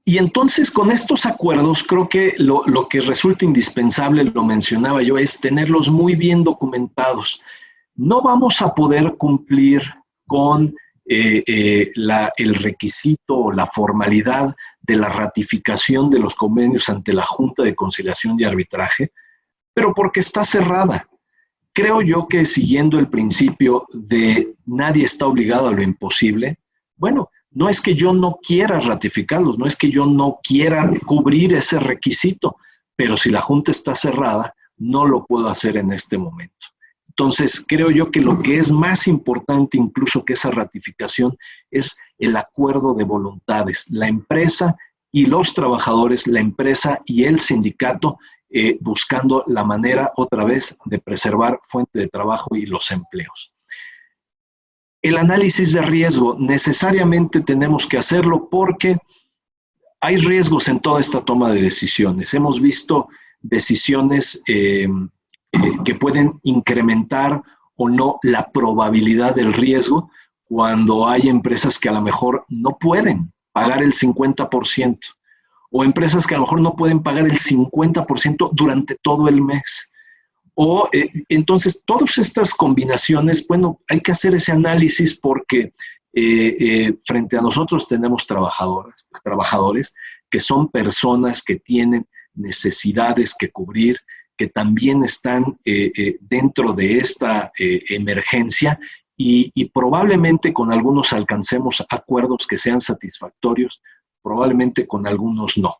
Y entonces, con estos acuerdos, creo que lo que resulta indispensable, lo mencionaba yo, es tenerlos muy bien documentados. No vamos a poder cumplir con el requisito o la formalidad de la ratificación de los convenios ante la Junta de Conciliación y Arbitraje, pero porque está cerrada. Creo yo que siguiendo el principio de nadie está obligado a lo imposible, Bueno, no es que yo no quiera ratificarlos, no es que yo no quiera cubrir ese requisito, pero si la Junta está cerrada, no lo puedo hacer en este momento. Entonces, creo yo que lo que es más importante incluso que esa ratificación es el acuerdo de voluntades. La empresa y los trabajadores, la empresa y el sindicato, buscando la manera otra vez de preservar fuente de trabajo y los empleos. El análisis de riesgo necesariamente tenemos que hacerlo porque hay riesgos en toda esta toma de decisiones. Hemos visto decisiones que pueden incrementar o no la probabilidad del riesgo cuando hay empresas que a lo mejor no pueden pagar el 50%. O empresas que a lo mejor no pueden pagar el 50% durante todo el mes. O entonces, todas estas combinaciones, bueno, hay que hacer ese análisis porque frente a nosotros tenemos trabajadores que son personas que tienen necesidades que cubrir, que también están dentro de esta emergencia y probablemente con algunos alcancemos acuerdos que sean satisfactorios, probablemente con algunos no.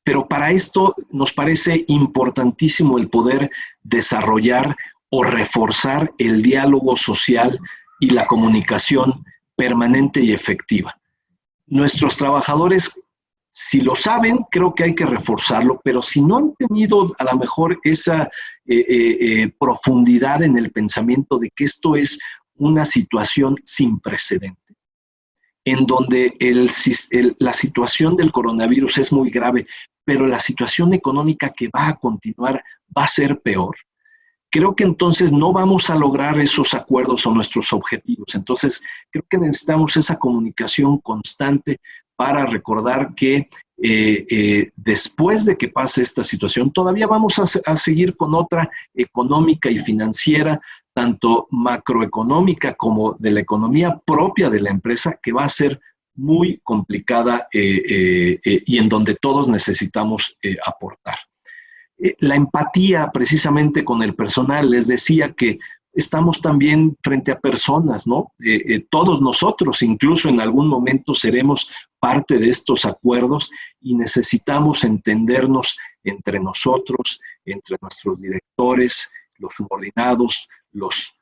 Pero para esto nos parece importantísimo el poder desarrollar o reforzar el diálogo social y la comunicación permanente y efectiva. Nuestros trabajadores, si lo saben, creo que hay que reforzarlo, pero si no han tenido a lo mejor esa profundidad en el pensamiento de que esto es una situación sin precedente, en donde la situación del coronavirus es muy grave, pero la situación económica que va a continuar va a ser peor. Creo que entonces no vamos a lograr esos acuerdos o nuestros objetivos. Entonces, creo que necesitamos esa comunicación constante para recordar que después de que pase esta situación, todavía vamos a seguir con otra económica y financiera, tanto macroeconómica como de la economía propia de la empresa, que va a ser muy complicada y en donde todos necesitamos aportar. La empatía precisamente con el personal, les decía que estamos también frente a personas, ¿no? Todos nosotros, incluso en algún momento, seremos parte de estos acuerdos y necesitamos entendernos entre nosotros, entre nuestros directores, los subordinados, los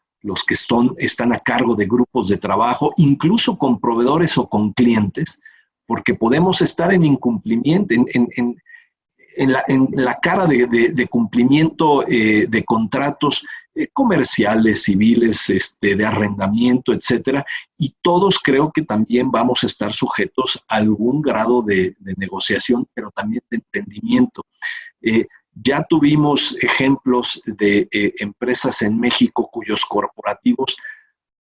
que están a cargo de grupos de trabajo, incluso con proveedores o con clientes, porque podemos estar en incumplimiento, en la cara de cumplimiento de contratos comerciales, civiles, de arrendamiento, etcétera, y todos creo que también vamos a estar sujetos a algún grado de negociación, pero también de entendimiento. Ya tuvimos ejemplos de empresas en México cuyos corporativos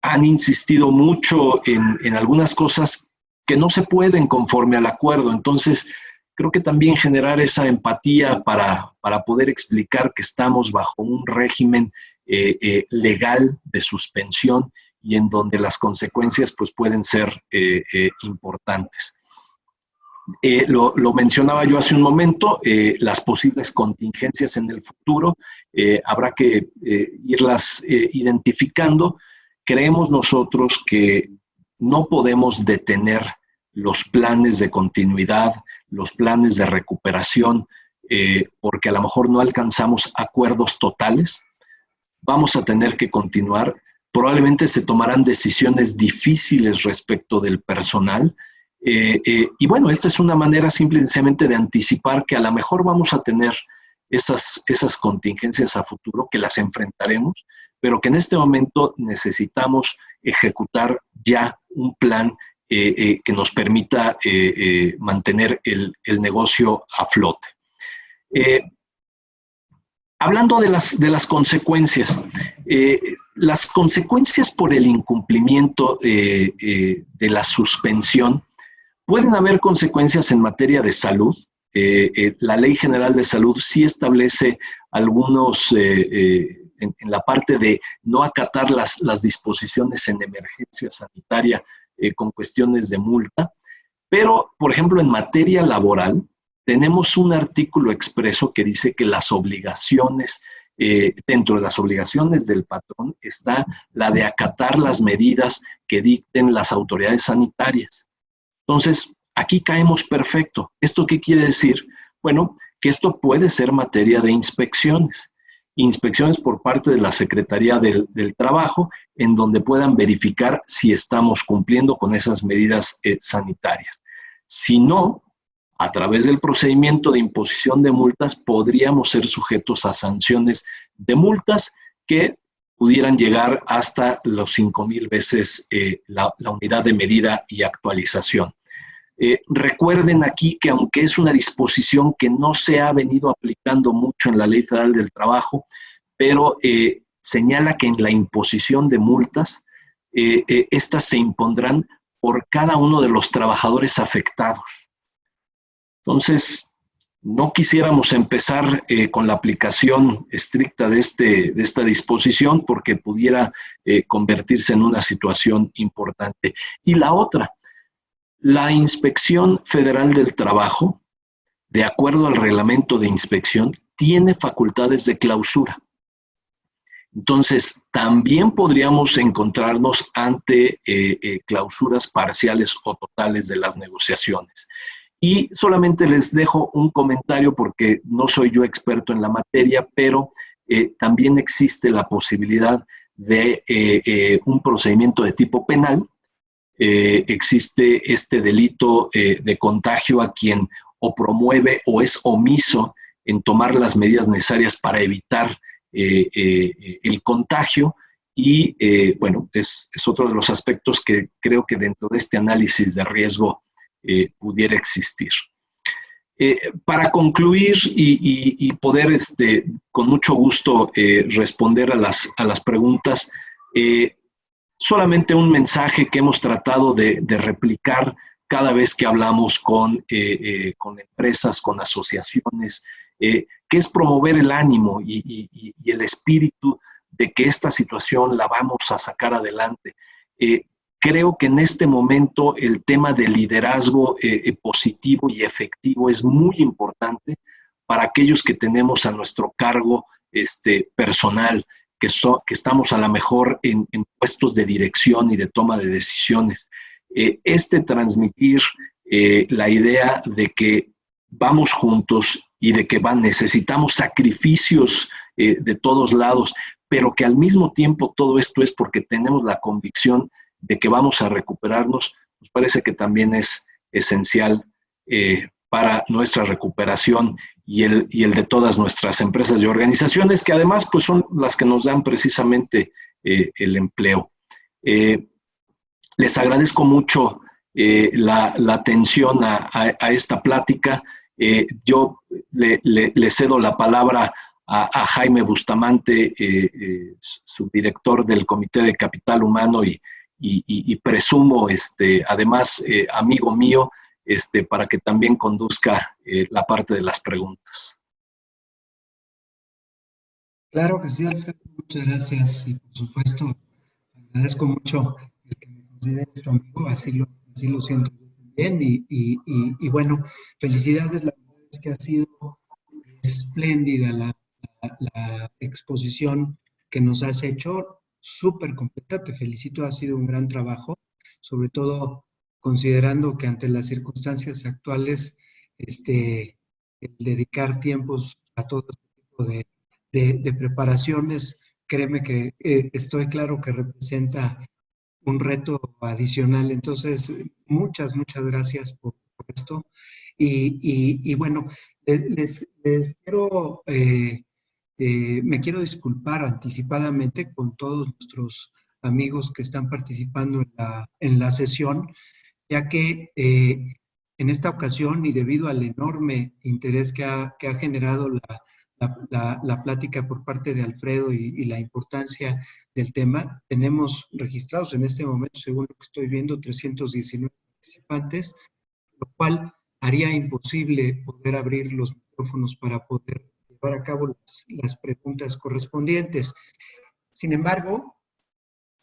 han insistido mucho en algunas cosas que no se pueden conforme al acuerdo. Entonces, creo que también generar esa empatía para poder explicar que estamos bajo un régimen legal de suspensión y en donde las consecuencias pues, pueden ser importantes. Lo mencionaba yo hace un momento, las posibles contingencias en el futuro, habrá que irlas identificando. Creemos nosotros que no podemos detener los planes de continuidad, los planes de recuperación, porque a lo mejor no alcanzamos acuerdos totales. Vamos a tener que continuar. Probablemente se tomarán decisiones difíciles respecto del personal. Y bueno, esta es una manera simplemente de anticipar que a lo mejor vamos a tener esas contingencias a futuro, que las enfrentaremos, pero que en este momento necesitamos ejecutar ya un plan que nos permita mantener el negocio a flote. Hablando de las consecuencias, las consecuencias por el incumplimiento de la suspensión, pueden haber consecuencias en materia de salud. La Ley General de Salud sí establece algunos, en la parte de no acatar las disposiciones en emergencia sanitaria con cuestiones de multa, pero, por ejemplo, en materia laboral, tenemos un artículo expreso que dice que las obligaciones dentro de las obligaciones del patrón está la de acatar las medidas que dicten las autoridades sanitarias. Entonces, aquí caemos perfecto. ¿Esto qué quiere decir? Bueno, que esto puede ser materia de inspecciones. Inspecciones por parte de la Secretaría del Trabajo, en donde puedan verificar si estamos cumpliendo con esas medidas sanitarias. Si no, a través del procedimiento de imposición de multas, podríamos ser sujetos a sanciones de multas que pudieran llegar hasta los 5,000 veces la unidad de medida y actualización. Recuerden aquí que aunque es una disposición que no se ha venido aplicando mucho en la Ley Federal del Trabajo, pero señala que en la imposición de multas, estas se impondrán por cada uno de los trabajadores afectados. Entonces, no quisiéramos empezar con la aplicación estricta de esta disposición porque pudiera convertirse en una situación importante. Y la otra, la Inspección Federal del Trabajo, de acuerdo al reglamento de inspección, tiene facultades de clausura. Entonces, también podríamos encontrarnos ante clausuras parciales o totales de las negociaciones. Y solamente les dejo un comentario porque no soy yo experto en la materia, pero también existe la posibilidad de un procedimiento de tipo penal. Existe este delito de contagio a quien o promueve o es omiso en tomar las medidas necesarias para evitar el contagio y, bueno, es otro de los aspectos que creo que dentro de este análisis de riesgo pudiera existir. Para concluir y poder con mucho gusto responder a las preguntas, solamente un mensaje que hemos tratado de replicar cada vez que hablamos con empresas, con asociaciones, que es promover el ánimo y el espíritu de que esta situación la vamos a sacar adelante. Creo que en este momento el tema del liderazgo positivo y efectivo es muy importante para aquellos que tenemos a nuestro cargo personal, que estamos a lo mejor en puestos de dirección y de toma de decisiones. Transmitir la idea de que vamos juntos y de que necesitamos sacrificios de todos lados, pero que al mismo tiempo todo esto es porque tenemos la convicción de que vamos a recuperarnos, nos parece que también es esencial para nuestra recuperación y el de todas nuestras empresas y organizaciones, que además pues, son las que nos dan precisamente el empleo. Les agradezco mucho la atención a esta plática. Yo le cedo la palabra a Jaime Bustamante, subdirector del Comité de Capital Humano y presumo, además, amigo mío, para que también conduzca la parte de las preguntas. Claro que sí, Alfredo, muchas gracias y por supuesto agradezco mucho el que me consideres tu amigo, así lo siento bien y bueno, felicidades, la verdad es que ha sido espléndida la exposición que nos has hecho, súper completa, te felicito, ha sido un gran trabajo, sobre todo considerando que ante las circunstancias actuales, el dedicar tiempos a todo este tipo de preparaciones, créeme que estoy claro que representa un reto adicional. Entonces, muchas gracias por esto. Y bueno, les quiero, me quiero disculpar anticipadamente con todos nuestros amigos que están participando en la sesión, ya que en esta ocasión y debido al enorme interés que ha generado la plática por parte de Alfredo y la importancia del tema, tenemos registrados en este momento, según lo que estoy viendo, 319 participantes, lo cual haría imposible poder abrir los micrófonos para poder llevar a cabo las preguntas correspondientes. Sin embargo,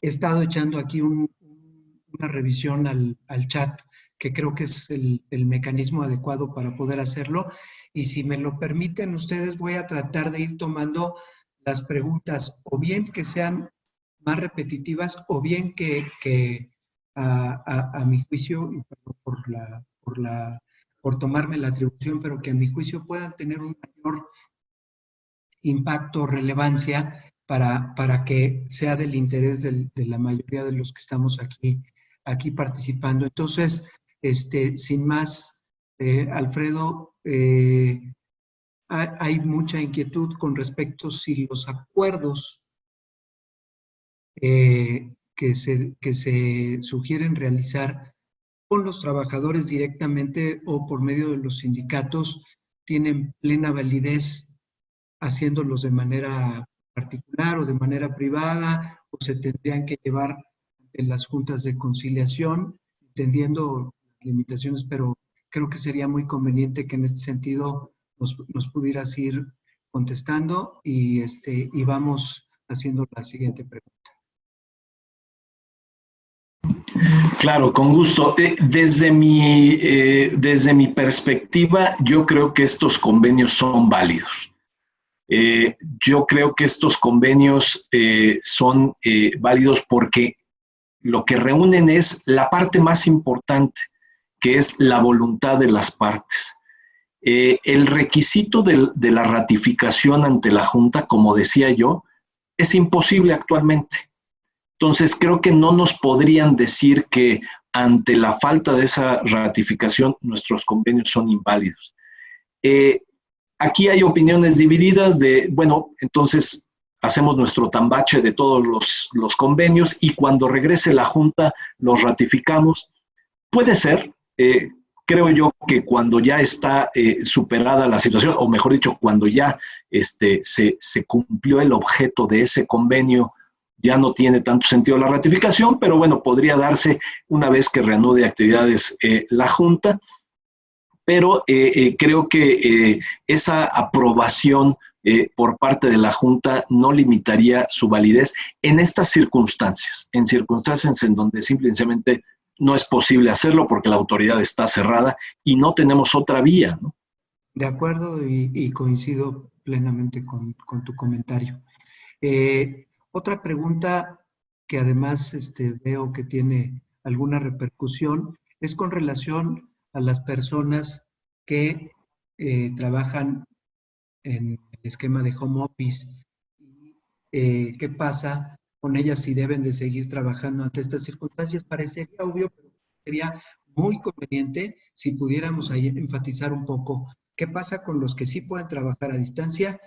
he estado echando aquí una revisión al chat, que creo que es el mecanismo adecuado para poder hacerlo. Y si me lo permiten ustedes, voy a tratar de ir tomando las preguntas, o bien que sean más repetitivas, o bien que a mi juicio, y perdón por tomarme la atribución, pero que a mi juicio puedan tener un mayor impacto o relevancia para que sea del interés de la mayoría de los que estamos aquí participando. Entonces, sin más, Alfredo, hay mucha inquietud con respecto si los acuerdos que se sugieren realizar con los trabajadores directamente o por medio de los sindicatos tienen plena validez haciéndolos de manera particular o de manera privada, o se tendrían que llevar en las juntas de conciliación, entendiendo las limitaciones, pero creo que sería muy conveniente que en este sentido nos pudieras ir contestando y vamos haciendo la siguiente pregunta. Claro, con gusto. Desde mi perspectiva, yo creo que estos convenios son válidos. Yo creo que estos convenios son válidos porque lo que reúnen es la parte más importante, que es la voluntad de las partes. El requisito de la ratificación ante la Junta, como decía yo, es imposible actualmente. Entonces, creo que no nos podrían decir que ante la falta de esa ratificación nuestros convenios son inválidos. Aquí hay opiniones divididas de, bueno, entonces hacemos nuestro tambache de todos los convenios y cuando regrese la Junta los ratificamos. Puede ser, creo yo que cuando ya está superada la situación, o mejor dicho, cuando ya se cumplió el objeto de ese convenio, ya no tiene tanto sentido la ratificación, pero bueno, podría darse una vez que reanude actividades la Junta, pero creo que esa aprobación por parte de la Junta no limitaría su validez en estas circunstancias, en circunstancias en donde simplemente no es posible hacerlo porque la autoridad está cerrada y no tenemos otra vía, ¿no? De acuerdo y coincido plenamente con tu comentario. Otra pregunta que además veo que tiene alguna repercusión es con relación a las personas que trabajan en el esquema de home office. ¿Qué pasa con ellas si deben de seguir trabajando ante estas circunstancias? Parecería obvio, pero sería muy conveniente si pudiéramos ahí enfatizar un poco qué pasa con los que sí pueden trabajar a distancia,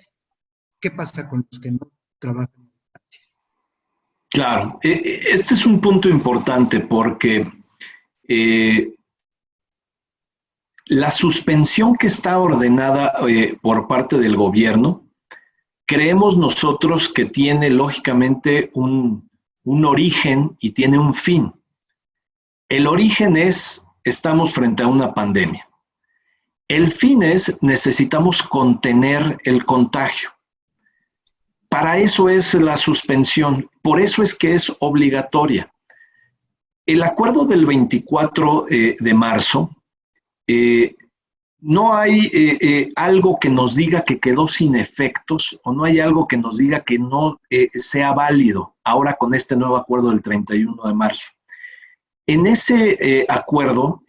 qué pasa con los que no trabajan a distancia. Claro, este es un punto importante porque la suspensión que está ordenada por parte del gobierno, creemos nosotros que tiene lógicamente un origen y tiene un fin. El origen es, estamos frente a una pandemia. El fin es, necesitamos contener el contagio. Para eso es la suspensión, por eso es que es obligatoria. El acuerdo del 24 de marzo, no hay algo que nos diga que quedó sin efectos o no hay algo que nos diga que no sea válido ahora con este nuevo acuerdo del 31 de marzo. En ese acuerdo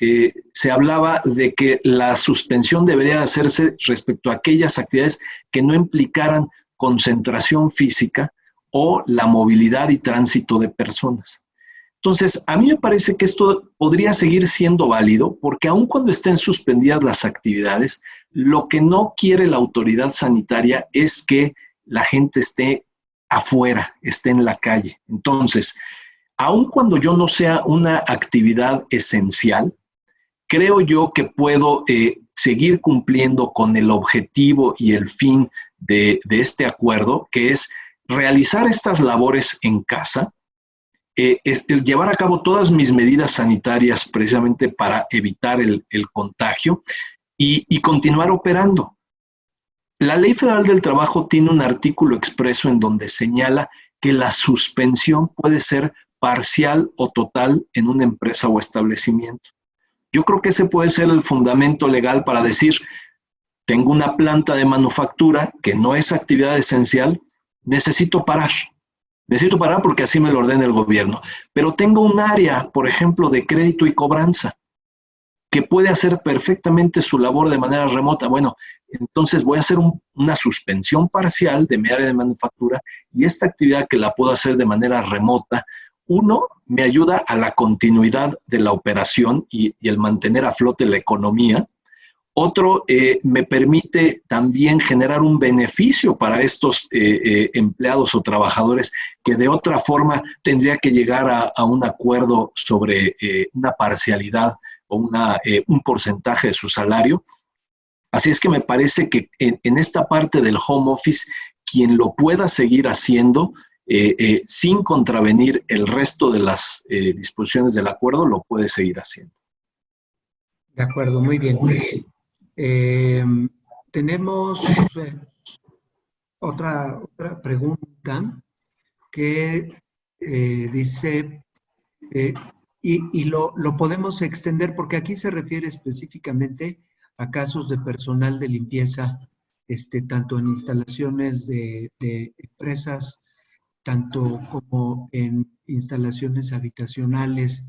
se hablaba de que la suspensión debería hacerse respecto a aquellas actividades que no implicaran concentración física o la movilidad y tránsito de personas. Entonces, a mí me parece que esto podría seguir siendo válido porque aun cuando estén suspendidas las actividades, lo que no quiere la autoridad sanitaria es que la gente esté afuera, esté en la calle. Entonces, aun cuando yo no sea una actividad esencial, creo yo que puedo seguir cumpliendo con el objetivo y el fin de este acuerdo, que es realizar estas labores en casa, es llevar a cabo todas mis medidas sanitarias precisamente para evitar el contagio y continuar operando. La Ley Federal del Trabajo tiene un artículo expreso en donde señala que la suspensión puede ser parcial o total en una empresa o establecimiento. Yo creo que ese puede ser el fundamento legal para decir, tengo una planta de manufactura que no es actividad esencial, necesito parar. Necesito parar porque así me lo ordena el gobierno. Pero tengo un área, por ejemplo, de crédito y cobranza, que puede hacer perfectamente su labor de manera remota. Bueno, entonces voy a hacer una suspensión parcial de mi área de manufactura y esta actividad que la puedo hacer de manera remota, uno, me ayuda a la continuidad de la operación y el mantener a flote la economía. Otro, me permite también generar un beneficio para estos empleados o trabajadores que de otra forma tendría que llegar a un acuerdo sobre una parcialidad o un porcentaje de su salario. Así es que me parece que en esta parte del home office, quien lo pueda seguir haciendo sin contravenir el resto de las disposiciones del acuerdo, lo puede seguir haciendo. De acuerdo, muy bien. Tenemos otra pregunta que dice, y lo podemos extender porque aquí se refiere específicamente a casos de personal de limpieza, tanto en instalaciones de empresas, tanto como en instalaciones habitacionales,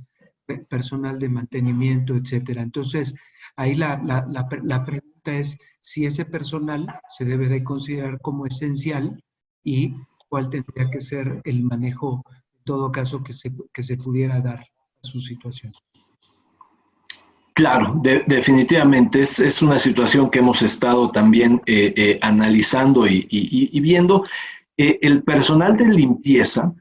personal de mantenimiento, etcétera. Entonces, ahí la pregunta es si ese personal se debe de considerar como esencial y cuál tendría que ser el manejo, en todo caso, que se pudiera dar a su situación. Claro, definitivamente es una situación que hemos estado también analizando y viendo. El personal de limpieza,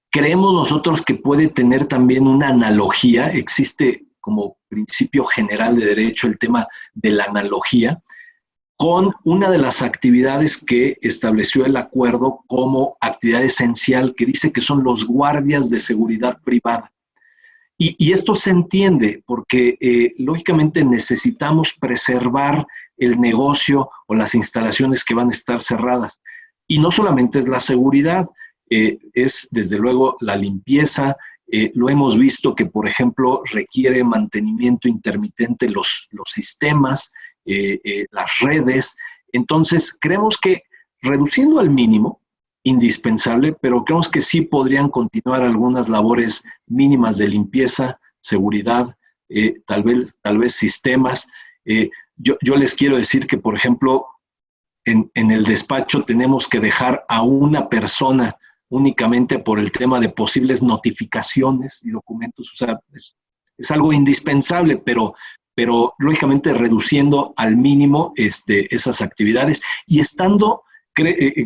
creemos nosotros que puede tener también una analogía, existe como principio general de derecho el tema de la analogía, con una de las actividades que estableció el acuerdo como actividad esencial, que dice que son los guardias de seguridad privada. Y esto se entiende porque lógicamente necesitamos preservar el negocio o las instalaciones que van a estar cerradas. Y no solamente es la seguridad, es desde luego la limpieza. Lo hemos visto que, por ejemplo, requiere mantenimiento intermitente los sistemas, las redes. Entonces, creemos que reduciendo al mínimo, indispensable, pero creemos que sí podrían continuar algunas labores mínimas de limpieza, seguridad, tal vez sistemas. Yo les quiero decir que, por ejemplo, en el despacho tenemos que dejar a una persona únicamente por el tema de posibles notificaciones y documentos. O sea, es algo indispensable, pero lógicamente reduciendo al mínimo esas actividades y estando,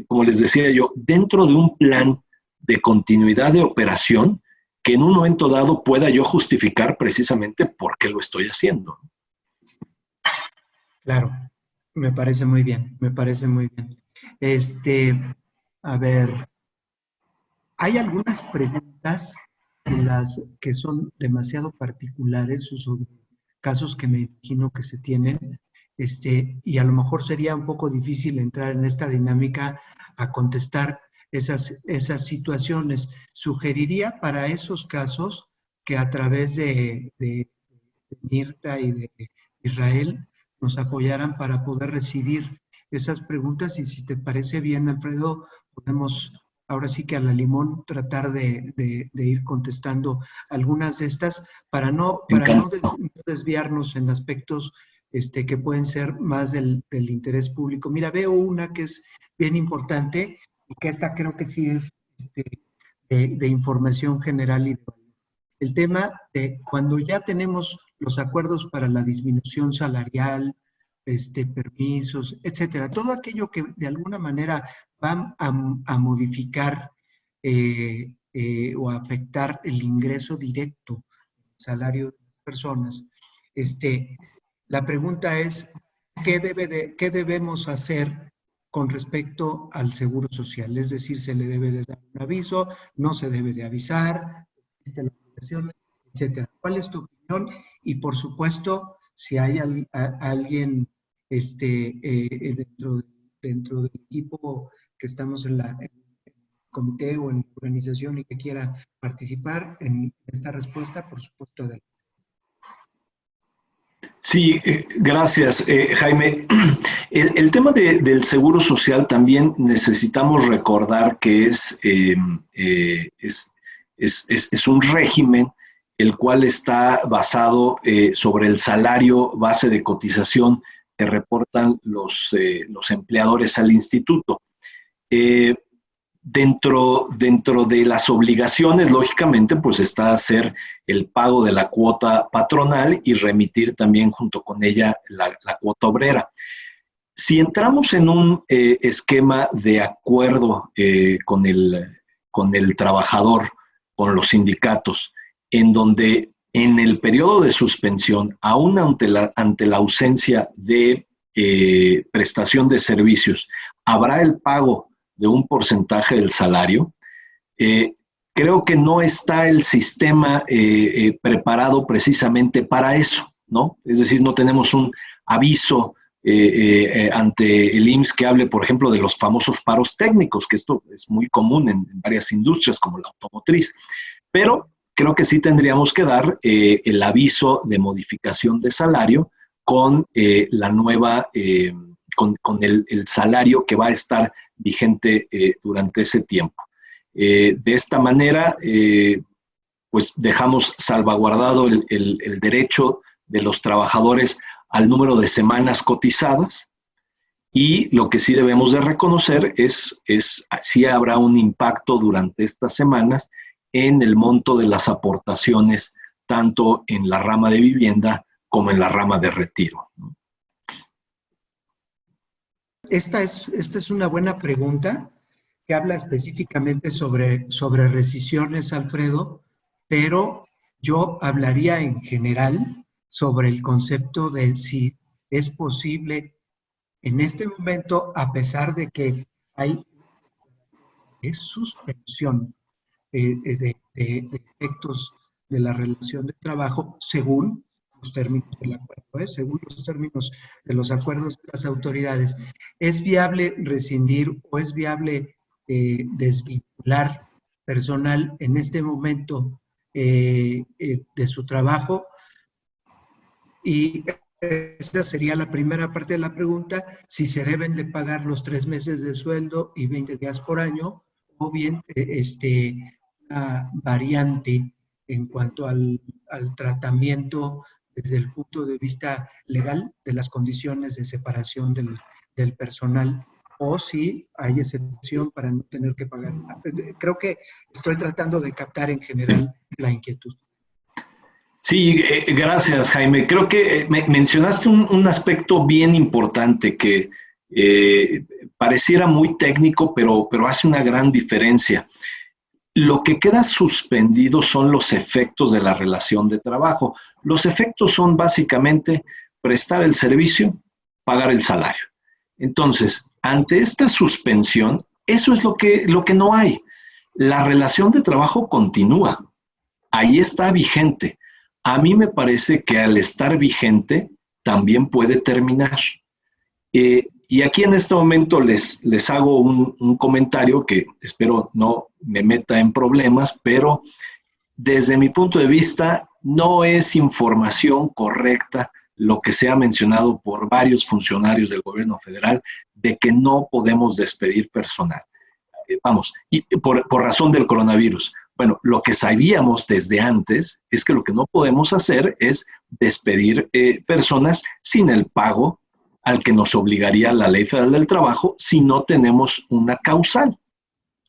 como les decía yo, dentro de un plan de continuidad de operación que en un momento dado pueda yo justificar precisamente por qué lo estoy haciendo. Claro, me parece muy bien, me parece muy bien. A ver, hay algunas preguntas que son demasiado particulares sobre casos que me imagino que se tienen, y a lo mejor sería un poco difícil entrar en esta dinámica a contestar esas situaciones. Sugeriría para esos casos que a través de Mirta y de Israel nos apoyaran para poder recibir esas preguntas y si te parece bien, Alfredo, podemos ahora sí que a la limón tratar de ir contestando algunas de estas para no desviarnos en aspectos que pueden ser más del interés público. Mira, veo una que es bien importante y que esta creo que sí es de información general y el tema de cuando ya tenemos los acuerdos para la disminución salarial, permisos, etcétera, todo aquello que de alguna manera va a modificar o a afectar el ingreso directo, el salario de las personas. La pregunta es, ¿qué debemos hacer con respecto al seguro social? Es decir, ¿se le debe de dar un aviso? ¿No se debe de avisar? ¿Existe la obligación? Etcétera. ¿Cuál es tu opinión? Y por supuesto, si hay alguien dentro del equipo que estamos en el comité o en la organización y que quiera participar en esta respuesta, por supuesto. Sí, gracias, Jaime. El tema del seguro social también necesitamos recordar que es un régimen el cual está basado sobre el salario base de cotización que reportan los empleadores al instituto. Dentro de las obligaciones, lógicamente, pues está hacer el pago de la cuota patronal y remitir también junto con ella la cuota obrera. Si entramos en un esquema de acuerdo con el trabajador, con los sindicatos, en donde en el periodo de suspensión, aún ante la ausencia de prestación de servicios, habrá el pago de un porcentaje del salario, creo que no está el sistema preparado precisamente para eso, ¿no? Es decir, no tenemos un aviso ante el IMSS que hable, por ejemplo, de los famosos paros técnicos, que esto es muy común en varias industrias como la automotriz, pero creo que sí tendríamos que dar el aviso de modificación de salario con la nueva, con el salario que va a estar vigente durante ese tiempo. De esta manera, pues dejamos salvaguardado el derecho de los trabajadores al número de semanas cotizadas, y lo que sí debemos de reconocer es si habrá un impacto durante estas semanas en el monto de las aportaciones, tanto en la rama de vivienda como en la rama de retiro. Esta es una buena pregunta que habla específicamente sobre rescisiones, Alfredo, pero yo hablaría en general sobre el concepto de si es posible en este momento, a pesar de que hay suspensión de efectos de la relación de trabajo según los términos del acuerdo, según los términos de los acuerdos de las autoridades, ¿es viable rescindir o es viable desvincular personal en este momento de su trabajo? Y esa sería la primera parte de la pregunta, si se deben de pagar los 3 meses de sueldo y 20 días por año, o bien una variante en cuanto al tratamiento desde el punto de vista legal de las condiciones de separación del personal, o si hay excepción para no tener que pagar. Creo que estoy tratando de captar en general la inquietud. Sí, gracias, Jaime. Creo que mencionaste un aspecto bien importante que pareciera muy técnico, pero hace una gran diferencia. Lo que queda suspendido son los efectos de la relación de trabajo. Los efectos son básicamente prestar el servicio, pagar el salario. Entonces, ante esta suspensión, eso es lo que no hay. La relación de trabajo continúa. Ahí está vigente. A mí me parece que al estar vigente también puede terminar. Y aquí en este momento les hago un comentario que espero no me meta en problemas, pero desde mi punto de vista no es información correcta lo que se ha mencionado por varios funcionarios del gobierno federal de que no podemos despedir personal. Y por razón del coronavirus. Bueno, lo que sabíamos desde antes es que lo que no podemos hacer es despedir personas sin el pago al que nos obligaría la Ley Federal del Trabajo si no tenemos una causal.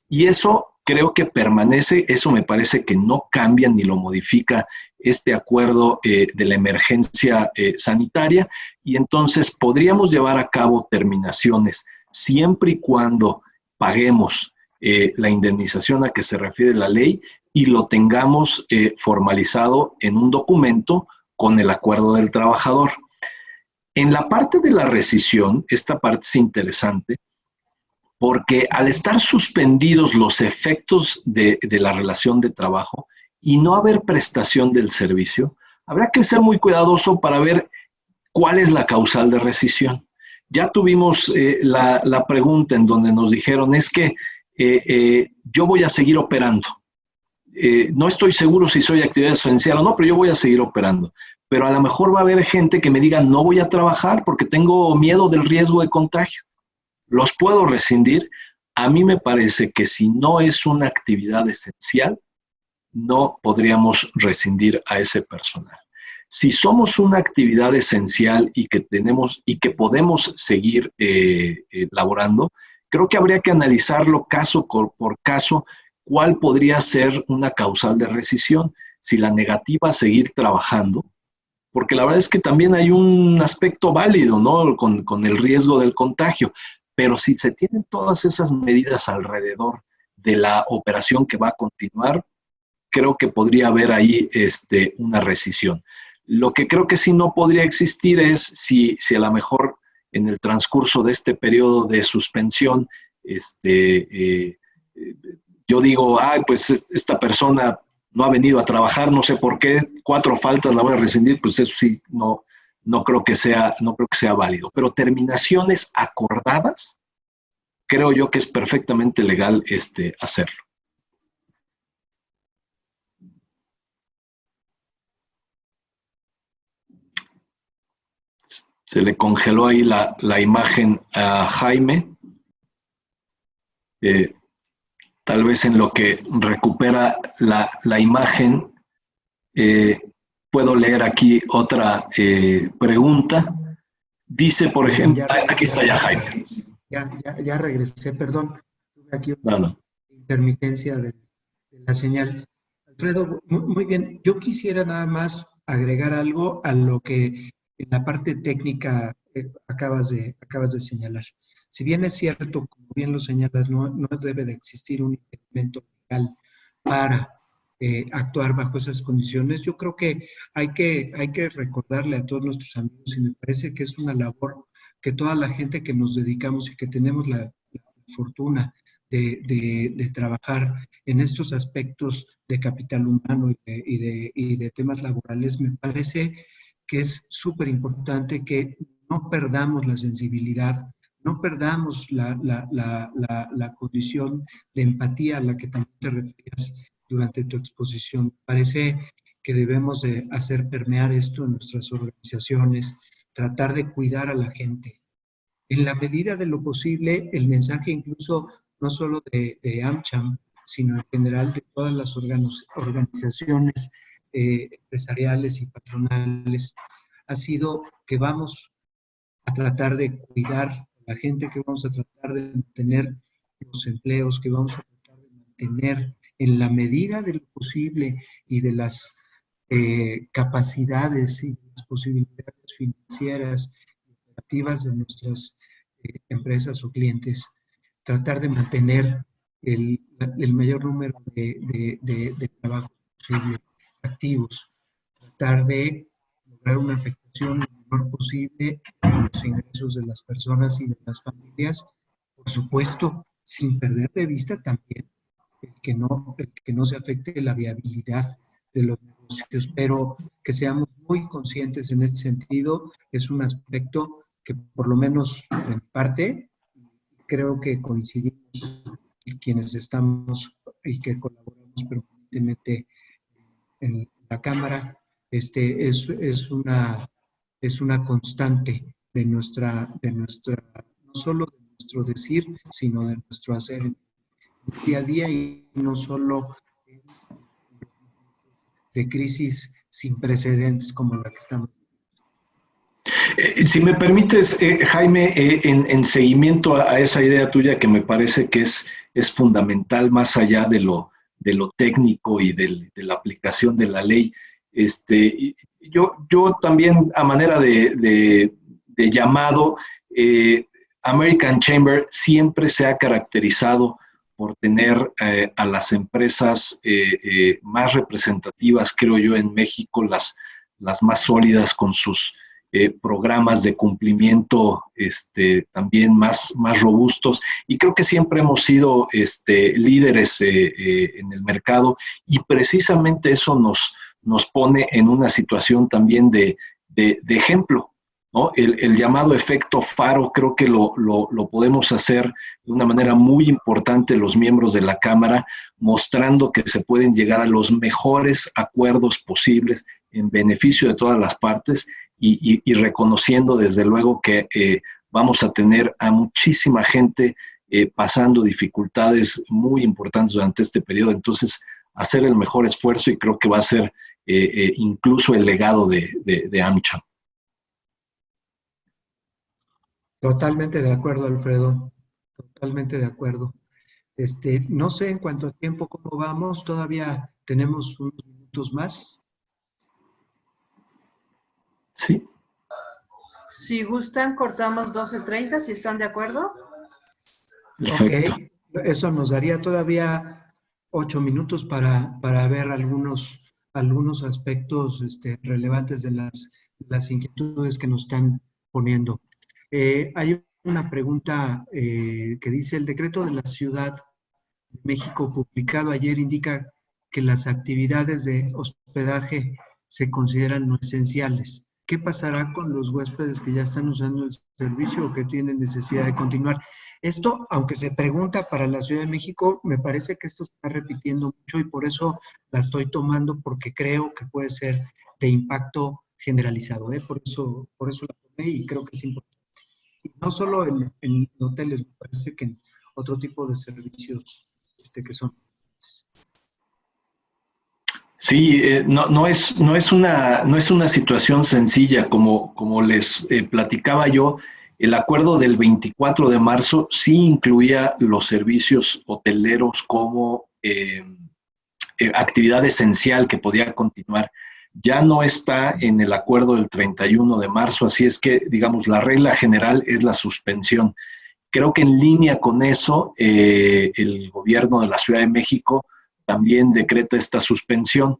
Y eso creo que permanece, eso me parece que no cambia ni lo modifica este acuerdo de la emergencia sanitaria, y entonces podríamos llevar a cabo terminaciones siempre y cuando paguemos la indemnización a que se refiere la ley y lo tengamos formalizado en un documento con el acuerdo del trabajador. En la parte de la rescisión, esta parte es interesante porque al estar suspendidos los efectos de la relación de trabajo y no haber prestación del servicio, habrá que ser muy cuidadoso para ver cuál es la causal de rescisión. Ya tuvimos la pregunta en donde nos dijeron, es que yo voy a seguir operando. No estoy seguro si soy actividad esencial o no, pero yo voy a seguir operando. pero a lo mejor va a haber gente que me diga, no voy a trabajar porque tengo miedo del riesgo de contagio. ¿Los puedo rescindir? A mí me parece que si no es una actividad esencial, no podríamos rescindir a ese personal. Si somos una actividad esencial y que podemos seguir laborando, creo que habría que analizarlo caso por caso, cuál podría ser una causal de rescisión. Si la negativa a seguir trabajando, porque la verdad es que también hay un aspecto válido, ¿no? Con el riesgo del contagio, pero si se tienen todas esas medidas alrededor de la operación que va a continuar, creo que podría haber ahí una rescisión. Lo que creo que sí no podría existir es si a lo mejor en el transcurso de este periodo de suspensión, yo digo, pues esta persona no ha venido a trabajar, no sé por qué, 4 faltas la voy a rescindir, pues eso sí, no creo que sea válido. Pero terminaciones acordadas, creo yo que es perfectamente legal hacerlo. Se le congeló ahí la imagen a Jaime. Tal vez en lo que recupera la imagen, puedo leer aquí otra pregunta. Dice, por ejemplo, aquí está ya Jaime. Ya regresé, perdón. Tuve aquí una intermitencia de la señal. Alfredo, muy bien. Yo quisiera nada más agregar algo a lo que en la parte técnica acabas de señalar. Si bien es cierto, como bien lo señalas, no debe de existir un impedimento legal para actuar bajo esas condiciones, yo creo que hay que recordarle a todos nuestros amigos, y me parece que es una labor que toda la gente que nos dedicamos y que tenemos la fortuna de trabajar en estos aspectos de capital humano y de temas laborales, me parece que es súper importante que no perdamos la sensibilidad, no perdamos la condición de empatía a la que también te referías durante tu exposición. Parece que debemos de hacer permear esto en nuestras organizaciones, tratar de cuidar a la gente. En la medida de lo posible, el mensaje incluso no solo de AmCham, sino en general de todas las organizaciones empresariales y patronales, ha sido que vamos a tratar de cuidar a la gente, que vamos a tratar de mantener los empleos, que vamos a tratar de mantener en la medida de lo posible y de las capacidades y las posibilidades financieras y operativas de nuestras empresas o clientes, tratar de mantener el mayor número de trabajos posible activos, tratar de lograr una afectación lo menor posible en los ingresos de las personas y de las familias, por supuesto, sin perder de vista también el que no se afecte la viabilidad de los negocios, pero que seamos muy conscientes en este sentido. Es un aspecto que, por lo menos de mi parte, creo que coincidimos quienes estamos y que colaboramos permanentemente en la Cámara. Es una constante de nuestra, no solo de nuestro decir, sino de nuestro hacer en el día a día, y no solo de crisis sin precedentes como la que estamos. Si me permites, Jaime, en seguimiento a esa idea tuya que me parece que es fundamental más allá de lo técnico y de la aplicación de la ley, yo también a manera de llamado, American Chamber siempre se ha caracterizado por tener a las empresas más representativas, creo yo, en México, las más sólidas, con sus programas de cumplimiento también más robustos, y creo que siempre hemos sido líderes en el mercado, y precisamente eso nos pone en una situación también de ejemplo, ¿no? El llamado efecto faro creo que lo podemos hacer de una manera muy importante los miembros de la Cámara, mostrando que se pueden llegar a los mejores acuerdos posibles en beneficio de todas las partes y reconociendo desde luego que vamos a tener a muchísima gente pasando dificultades muy importantes durante este periodo. Entonces, hacer el mejor esfuerzo, y creo que va a ser incluso el legado de AmCham. Totalmente de acuerdo, Alfredo. Totalmente de acuerdo. No sé en cuanto a tiempo cómo vamos, todavía tenemos unos minutos más. Sí. Si gustan, cortamos 12:30, si están de acuerdo. Perfecto. Ok, eso nos daría todavía 8 minutos para ver algunos aspectos relevantes de las inquietudes que nos están poniendo. Hay una pregunta que dice: el decreto de la Ciudad de México publicado ayer indica que las actividades de hospedaje se consideran no esenciales. ¿Qué pasará con los huéspedes que ya están usando el servicio o que tienen necesidad de continuar? Esto, aunque se pregunta para la Ciudad de México, me parece que esto se está repitiendo mucho y por eso la estoy tomando, porque creo que puede ser de impacto generalizado, ¿eh? Por eso la tomé y creo que es importante. Y no solo en hoteles, me parece que en otro tipo de servicios que son. Sí, no es una situación sencilla, como les platicaba yo. El acuerdo del 24 de marzo sí incluía los servicios hoteleros como actividad esencial que podía continuar. Ya no está en el acuerdo del 31 de marzo, así es que, digamos, la regla general es la suspensión. Creo que en línea con eso, el gobierno de la Ciudad de México también decreta esta suspensión,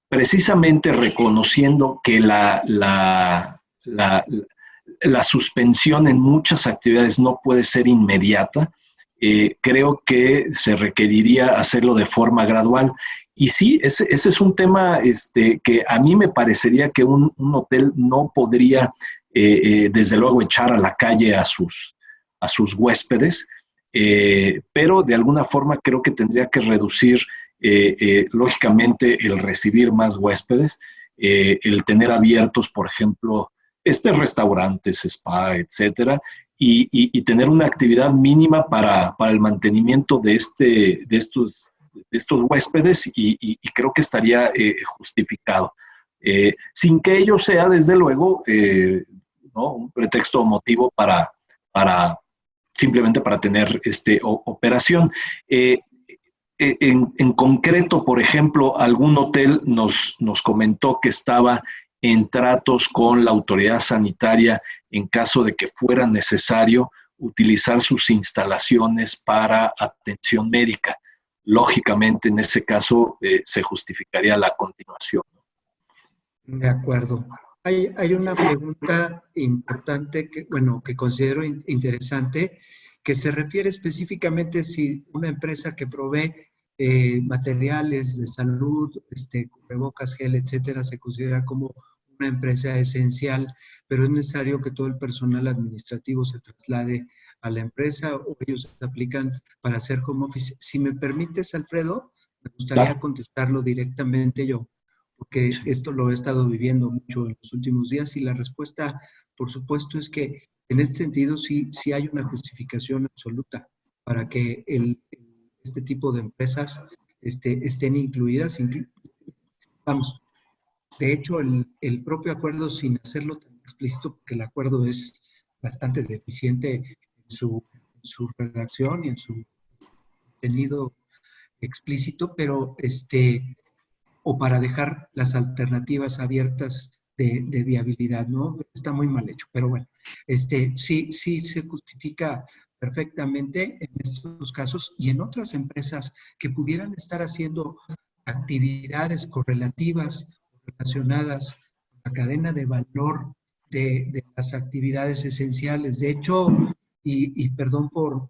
precisamente reconociendo que la suspensión en muchas actividades no puede ser inmediata. Creo que se requeriría hacerlo de forma gradual. Y sí, ese es un tema que a mí me parecería que un hotel no podría, desde luego, echar a la calle a sus huéspedes, pero de alguna forma creo que tendría que reducir, lógicamente, el recibir más huéspedes, el tener abiertos, por ejemplo, restaurantes, spa, etcétera, y tener una actividad mínima para el mantenimiento de estos huéspedes, y creo que estaría justificado. Sin que ello sea, desde luego, ¿no?, un pretexto o motivo simplemente para tener operación. En concreto, por ejemplo, algún hotel nos comentó que estaba en tratos con la autoridad sanitaria en caso de que fuera necesario utilizar sus instalaciones para atención médica. Lógicamente, en ese caso, se justificaría la continuación. De acuerdo. Hay una pregunta importante que considero interesante, que se refiere específicamente si una empresa que provee materiales de salud, cubrebocas, gel, etcétera, se considera como una empresa esencial, pero es necesario que todo el personal administrativo se traslade a la empresa o ellos se aplican para hacer home office. Si me permites, Alfredo, me gustaría contestarlo directamente yo, porque esto lo he estado viviendo mucho en los últimos días y la respuesta, por supuesto, es que en este sentido sí hay una justificación absoluta para que este tipo de empresas estén incluidas. Vamos, de hecho, el propio acuerdo, sin hacerlo tan explícito, porque el acuerdo es bastante deficiente en su redacción y en su contenido explícito, pero o para dejar las alternativas abiertas de viabilidad, ¿no? Está muy mal hecho, pero bueno, sí se justifica perfectamente en estos casos y en otras empresas que pudieran estar haciendo actividades correlativas, relacionadas con la cadena de valor de las actividades esenciales. De hecho, y perdón por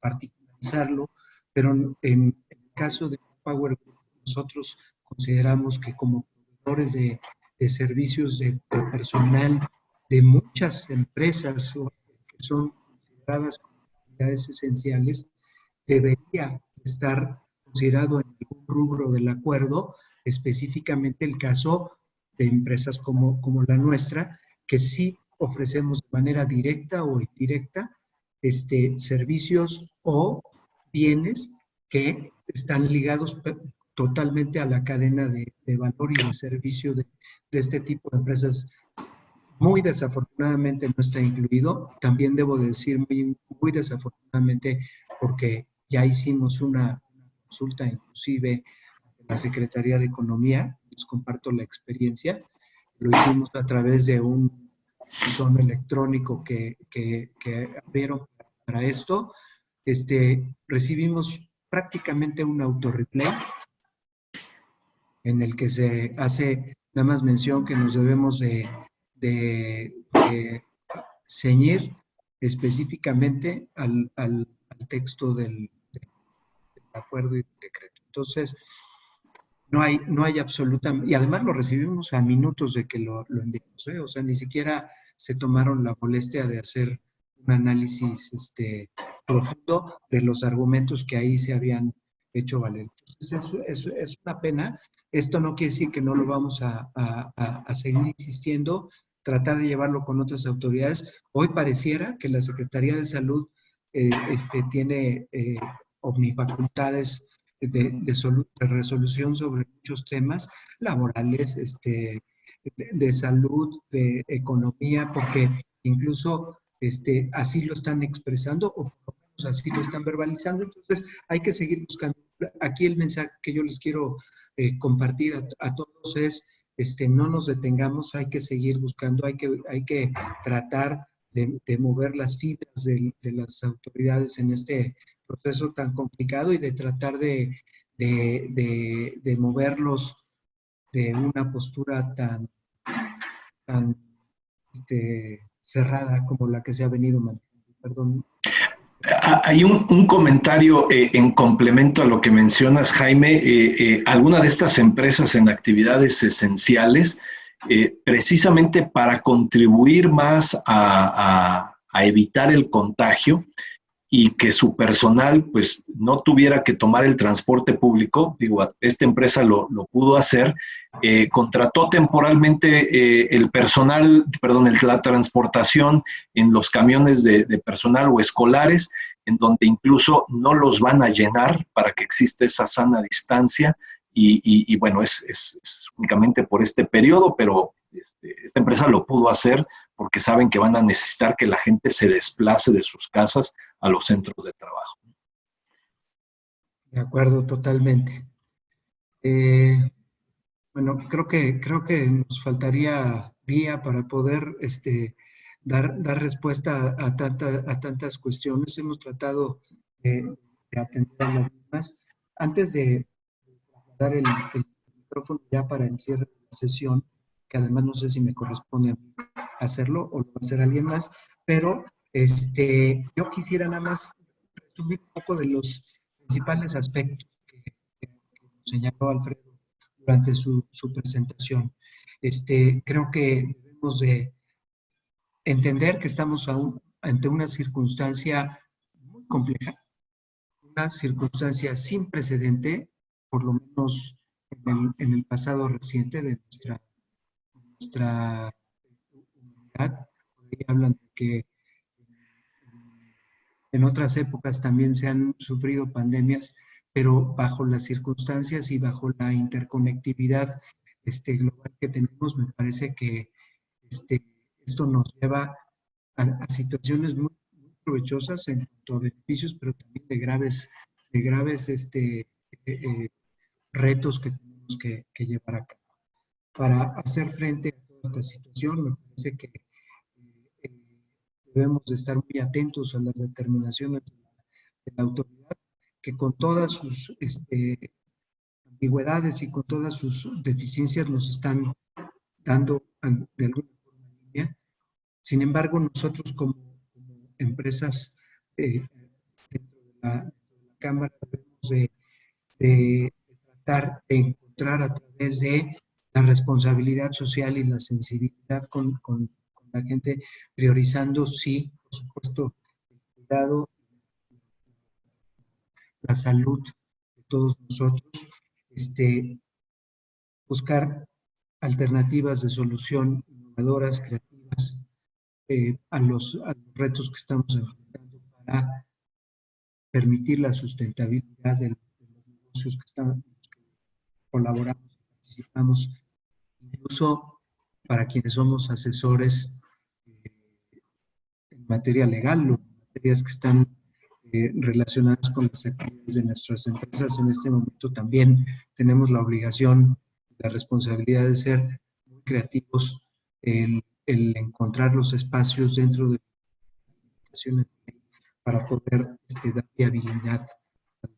particularizarlo, pero en el caso de Power, nosotros consideramos que como proveedores de servicios de personal de muchas empresas que son consideradas como actividades esenciales, debería estar considerado en algún rubro del acuerdo específicamente el caso de empresas como la nuestra, que sí ofrecemos de manera directa o indirecta servicios o bienes que están ligados totalmente a la cadena de valor y de servicio de este tipo de empresas. Muy desafortunadamente no está incluido. También debo decir muy desafortunadamente, porque ya hicimos una consulta inclusive en la Secretaría de Economía, les comparto la experiencia. Lo hicimos a través de un buzón electrónico que abrieron para esto. Recibimos prácticamente un autorreplay en el que se hace nada más mención que nos debemos de ceñir específicamente al texto del acuerdo y del decreto. Entonces, no hay absolutamente, y además lo recibimos a minutos de que lo enviamos, ¿eh? O sea, ni siquiera se tomaron la molestia de hacer un análisis profundo de los argumentos que ahí se habían hecho valer. Entonces, es una pena. Esto no quiere decir que no lo vamos a seguir insistiendo, tratar de llevarlo con otras autoridades. Hoy pareciera que la Secretaría de Salud tiene omnifacultades de resolución sobre muchos temas laborales, de salud, de economía, porque incluso así lo están expresando o por lo menos así lo están verbalizando. Entonces hay que seguir buscando. Aquí el mensaje que yo les quiero compartir a todos es, no nos detengamos, hay que seguir buscando, hay que tratar de mover las fibras de las autoridades en este proceso tan complicado y de tratar de moverlos de una postura tan cerrada como la que se ha venido manejando. Perdón. Hay un comentario en complemento a lo que mencionas, Jaime. Alguna de estas empresas en actividades esenciales, precisamente para contribuir más a evitar el contagio, y que su personal pues no tuviera que tomar el transporte público, digo, esta empresa lo pudo hacer, contrató temporalmente el personal, perdón, la transportación en los camiones de personal o escolares, en donde incluso no los van a llenar para que exista esa sana distancia, y bueno, es únicamente por este periodo, pero esta empresa lo pudo hacer porque saben que van a necesitar que la gente se desplace de sus casas a los centros de trabajo. De acuerdo, totalmente. Bueno, creo que nos faltaría vía para poder dar respuesta a tantas cuestiones. Hemos tratado de atender a las mismas. Antes de dar el micrófono ya para el cierre de la sesión, que además no sé si me corresponde a mí hacerlo o lo va a hacer alguien más, pero yo quisiera nada más resumir un poco de los principales aspectos que señaló Alfredo durante su presentación. Creo que debemos de entender que estamos ante una circunstancia muy compleja, una circunstancia sin precedente, por lo menos en el pasado reciente de nuestra humanidad. Ahí hablan de que en otras épocas también se han sufrido pandemias, pero bajo las circunstancias y bajo la interconectividad global que tenemos, me parece que esto nos lleva a situaciones muy provechosas en cuanto a beneficios, pero también de graves retos que tenemos que llevar a cabo. Para hacer frente a toda esta situación, me parece que debemos de estar muy atentos a las determinaciones de la autoridad, que con todas sus ambigüedades y con todas sus deficiencias nos están dando de alguna forma línea. Sin embargo, nosotros como empresas dentro de la Cámara debemos de tratar de encontrar a través de la responsabilidad social y la sensibilidad con la gente, priorizando, sí, por supuesto, el cuidado, la salud de todos nosotros, buscar alternativas de solución innovadoras, creativas, a los retos que estamos enfrentando para permitir la sustentabilidad de los negocios que colaboramos y participamos, incluso para quienes somos asesores en materia legal o en materias que están relacionadas con las actividades de nuestras empresas. En este momento también tenemos la obligación, la responsabilidad de ser muy creativos, el encontrar los espacios dentro de las limitaciones para poder dar viabilidad a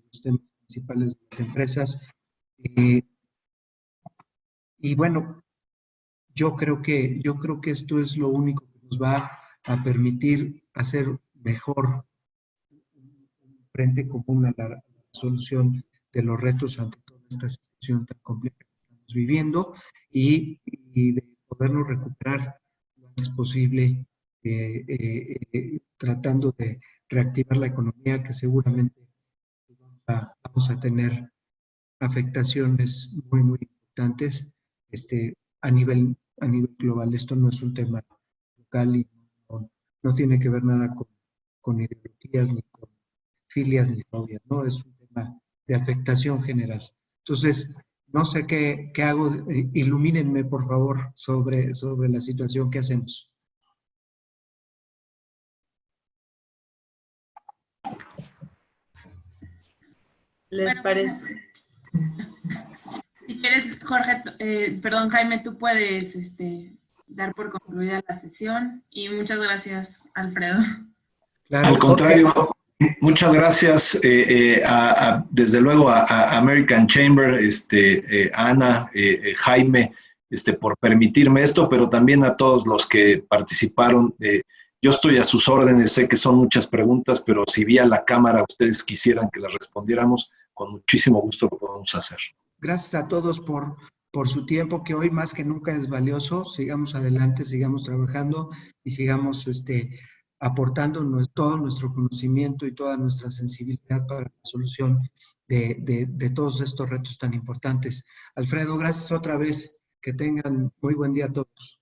los temas principales de las empresas. Y bueno, yo creo que esto es lo único que nos va a permitir hacer mejor un frente común a la solución de los retos ante toda esta situación tan compleja que estamos viviendo y de podernos recuperar lo antes posible, tratando de reactivar la economía, que seguramente vamos a tener afectaciones muy, muy importantes a nivel global. Esto no es un tema local y no tiene que ver nada con ideologías, ni con filias, ni fobias, ¿no? Es un tema de afectación general. Entonces, no sé qué hago, ilumínenme, por favor, sobre la situación que hacemos. ¿Les parece? Si quieres, Jorge, perdón, Jaime, tú puedes dar por concluida la sesión. Y muchas gracias, Alfredo. Claro, al contrario, muchas gracias desde luego a American Chamber, Ana, Jaime, por permitirme esto, pero también a todos los que participaron. Yo estoy a sus órdenes, sé que son muchas preguntas, pero si vía la cámara ustedes quisieran que las respondiéramos, con muchísimo gusto lo podemos hacer. Gracias a todos por su tiempo, que hoy más que nunca es valioso. Sigamos adelante, sigamos trabajando y sigamos aportando todo nuestro conocimiento y toda nuestra sensibilidad para la solución de todos estos retos tan importantes. Alfredo, gracias otra vez. Que tengan muy buen día a todos.